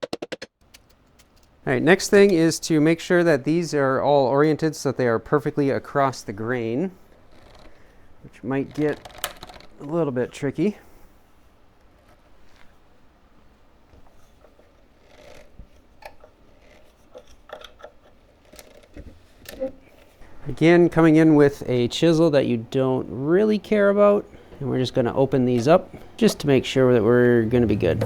right, next thing is to make sure that these are all oriented so that they are perfectly across the grain, which might get a little bit tricky. Again, coming in with a chisel that you don't really care about, and we're just going to open these up just to make sure that we're going to be good.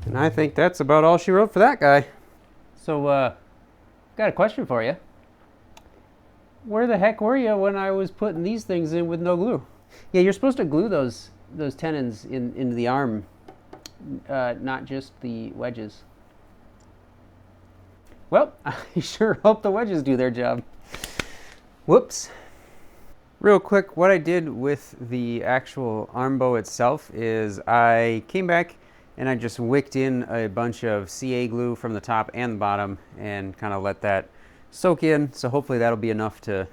And I think that's about all she wrote for that guy. So, got a question for you. Where the heck were you when I was putting these things in with no glue? Yeah, you're supposed to glue those tenons into the arm, not just the wedges. Well, I sure hope the wedges do their job. Whoops. Real quick, what I did with the actual arm bow itself is I came back and I just wicked in a bunch of CA glue from the top and the bottom and kind of let that soak in. So hopefully that'll be enough to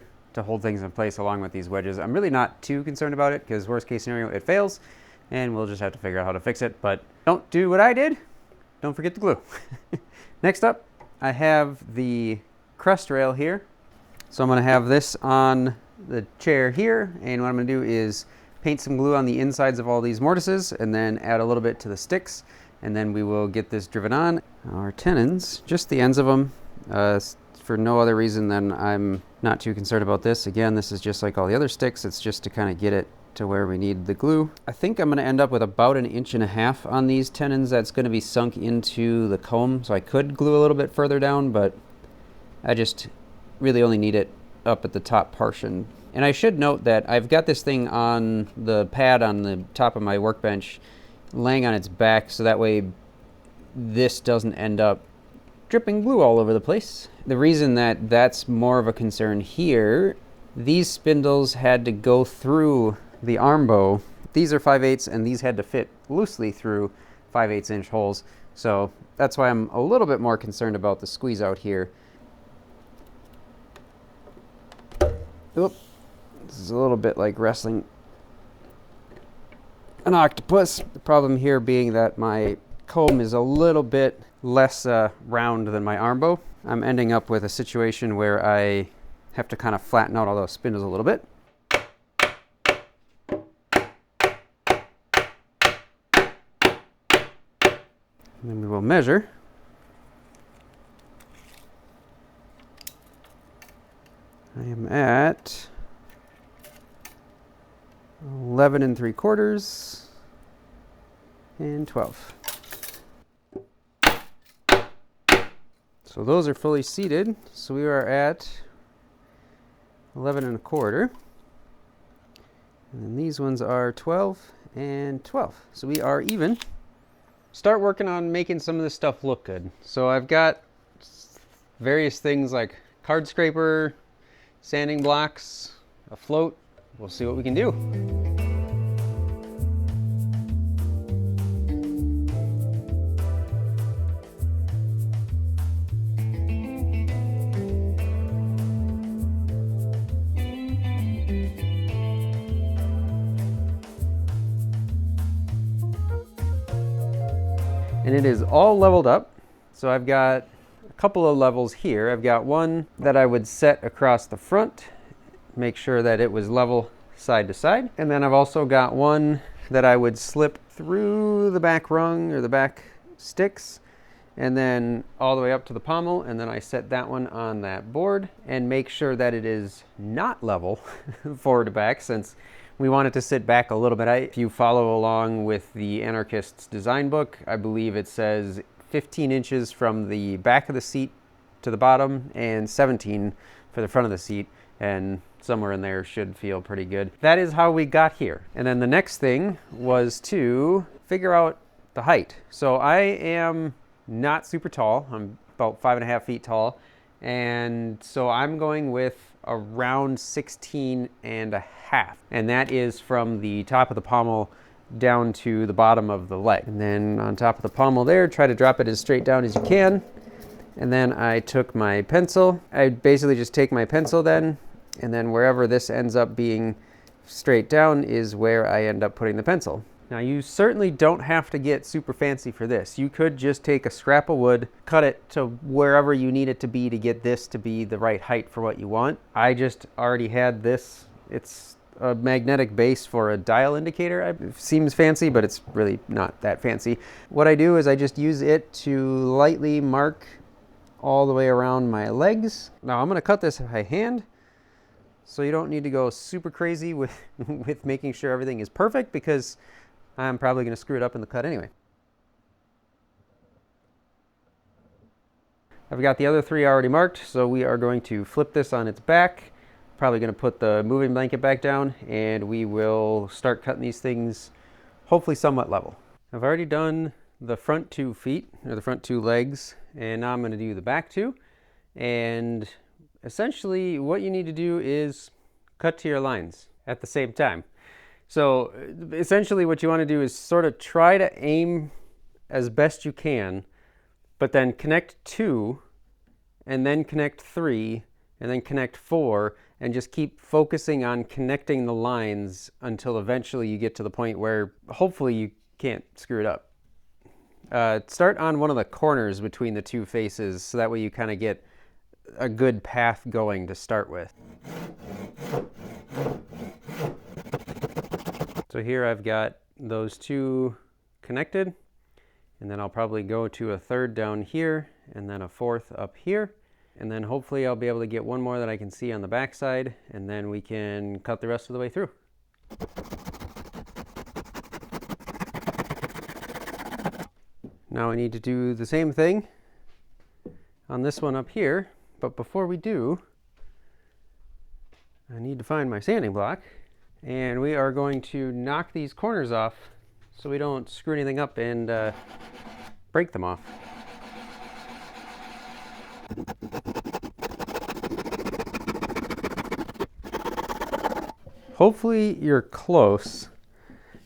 hold things in place along with these wedges. I'm really not too concerned about it because worst case scenario, it fails and we'll just have to figure out how to fix it. But don't do what I did. Don't forget the glue. Next up, I have the crest rail here. So I'm going to have this on the chair here, and what I'm going to do is paint some glue on the insides of all these mortises and then add a little bit to the sticks, and then we will get this driven on. Our tenons, just the ends of them, for no other reason than I'm not too concerned about this. Again, this is just like all the other sticks. It's just to kind of get it to where we need the glue. I think I'm going to end up with about 1.5 inches on these tenons that's going to be sunk into the comb. So I could glue a little bit further down, but I just really only need it up at the top portion. And I should note that I've got this thing on the pad on the top of my workbench laying on its back, so that way this doesn't end up dripping glue all over the place. The reason that that's more of a concern here, these spindles had to go through the arm bow. These are 5/8 and these had to fit loosely through 5/8 inch holes. So that's why I'm a little bit more concerned about the squeeze out here. Oop. This is a little bit like wrestling an octopus. The problem here being that my comb is a little bit less round than my arm bow. I'm ending up with a situation where I have to kind of flatten out all those spindles a little bit. And then we will measure. I am at 11 3/4 and 12. So those are fully seated. So we are at 11 1/4. And then these ones are 12 and 12. So we are even. Start working on making some of this stuff look good. So I've got various things like card scraper, sanding blocks, a float. We'll see what we can do. And it is all leveled up. So I've got a couple of levels here. I've got one that I would set across the front, make sure that it was level side to side. And then I've also got one that I would slip through the back rung or the back sticks and then all the way up to the pommel, and then I set that one on that board and make sure that it is not level forward to back, since we want it to sit back a little bit. If you follow along with the Anarchist's design book, I believe it says 15 inches from the back of the seat to the bottom and 17 for the front of the seat, and somewhere in there should feel pretty good. That is how we got here. And then the next thing was to figure out the height. So I am not super tall. I'm about 5.5 feet tall. And so I'm going with around 16.5. And that is from the top of the pommel down to the bottom of the leg. And then on top of the pommel there, try to drop it as straight down as you can. And then I took my pencil. I basically just take my pencil then, and then wherever this ends up being straight down is where I end up putting the pencil. Now you certainly don't have to get super fancy for this. You could just take a scrap of wood, cut it to wherever you need it to be to get this to be the right height for what you want. I just already had this. It's a magnetic base for a dial indicator. It seems fancy, but it's really not that fancy. What I do is I just use it to lightly mark all the way around my legs. Now I'm gonna cut this by hand, so you don't need to go super crazy with making sure everything is perfect, because I'm probably gonna screw it up in the cut anyway. I've got the other three already marked, so we are going to flip this on its back. Probably gonna put the moving blanket back down, and we will start cutting these things hopefully somewhat level. I've already done the front 2 feet, or the front 2 legs, and now I'm going to do the back 2. And essentially what you need to do is cut to your lines at the same time. So essentially what you want to do is sort of try to aim as best you can, but then connect 2, and then connect 3, and then connect 4, and just keep focusing on connecting the lines until eventually you get to the point where hopefully you can't screw it up. Start on one of the corners between the 2 faces, so that way you kind of get a good path going to start with. So here I've got those 2 connected, and then I'll probably go to a 3rd down here, and then a 4th up here, and then hopefully I'll be able to get one more that I can see on the back side, and then we can cut the rest of the way through. Now I need to do the same thing on this one up here, but before we do, I need to find my sanding block, and we are going to knock these corners off so we don't screw anything up and break them off. Hopefully you're close,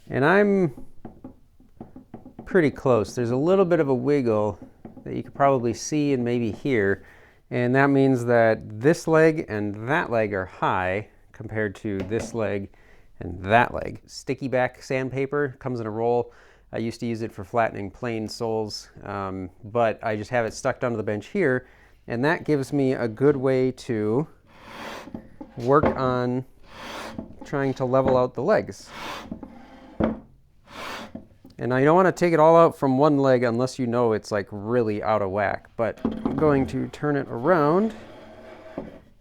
and I'm pretty close. There's a little bit of a wiggle that you could probably see and maybe hear, and that means that this leg and that leg are high compared to this leg and that leg. Sticky back sandpaper comes in a roll. I used to use it for flattening plain soles, but I just have it stuck down to the bench here, and that gives me a good way to work on trying to level out the legs. And now you don't want to take it all out from one leg unless you know it's like really out of whack. But I'm going to turn it around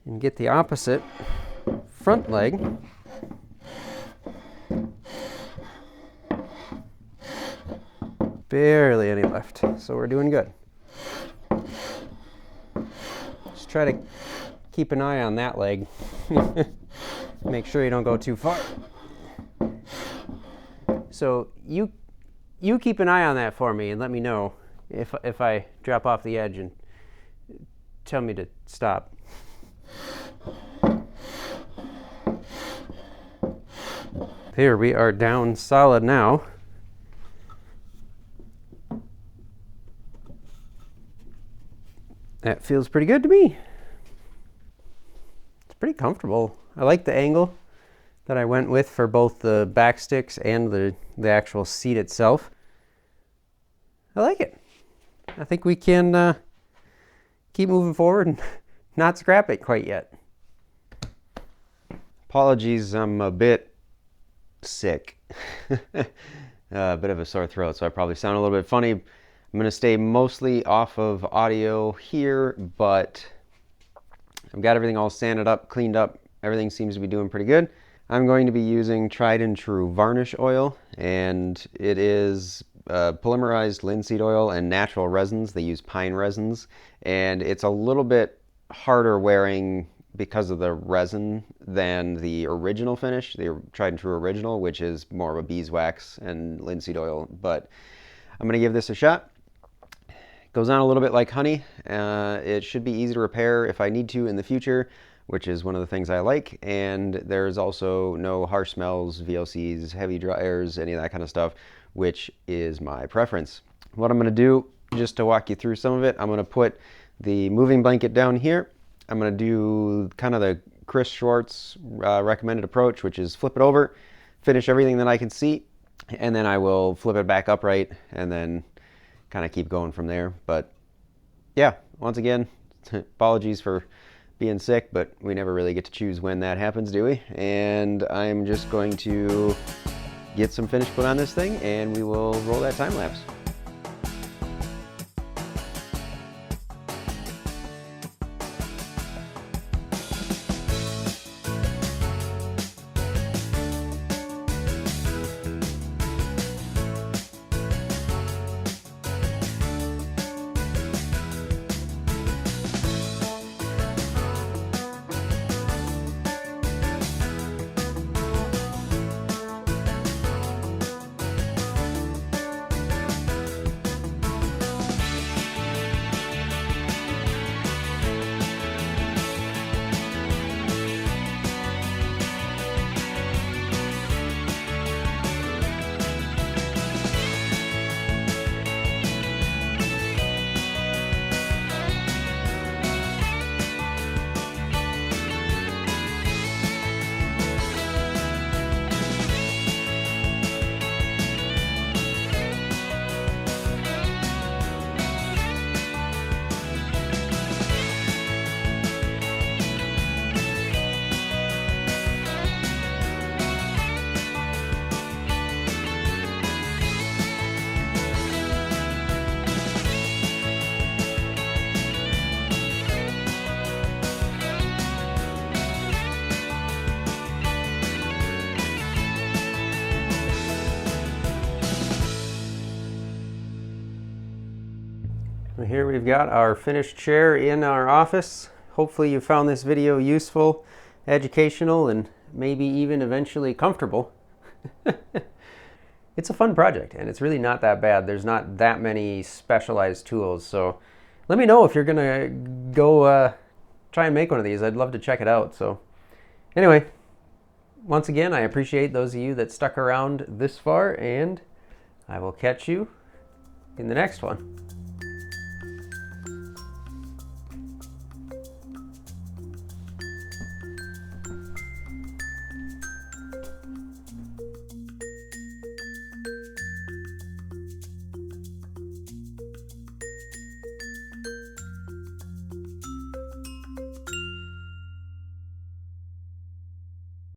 and get the opposite front leg. Barely any left, so we're doing good. Just try to keep an eye on that leg. Make sure you don't go too far. So you keep an eye on that for me and let me know if I drop off the edge, and tell me to stop. Here we are down solid now. That feels pretty good to me. It's pretty comfortable. I like the angle that I went with for both the back sticks and the actual seat itself. I like it. I think we can keep moving forward and not scrap it quite yet. Apologies, I'm a bit sick. A bit of a sore throat, so I probably sound a little bit funny. I'm going to stay mostly off of audio here, but I've got everything all sanded up, cleaned up. Everything seems to be doing pretty good. I'm going to be using tried and true varnish oil, and it is polymerized linseed oil and natural resins. They use pine resins, and it's a little bit harder wearing because of the resin than the original finish, the tried and true original, which is more of a beeswax and linseed oil. But I'm going to give this a shot. It goes on a little bit like honey. It should be easy to repair if I need to in the future, which is one of the things I like. And there's also no harsh smells, VOCs, heavy dryers, any of that kind of stuff, which is my preference. What I'm going to do, just to walk you through some of it, I'm going to put the moving blanket down here. I'm going to do kind of the Chris Schwartz recommended approach, which is flip it over, finish everything that I can see, and then I will flip it back upright and then kind of keep going from there. But yeah, once again, apologies for being sick, but we never really get to choose when that happens, do we? And I'm just going to get some finish put on this thing, and we will roll that time lapse. Here we've got our finished chair in our office. Hopefully you found this video useful, educational, and maybe even eventually comfortable. It's a fun project, and it's really not that bad. There's not that many specialized tools, so let me know if you're gonna go try and make one of these. I'd love to check it out. So anyway, once again, I appreciate those of you that stuck around this far, and I will catch you in the next one.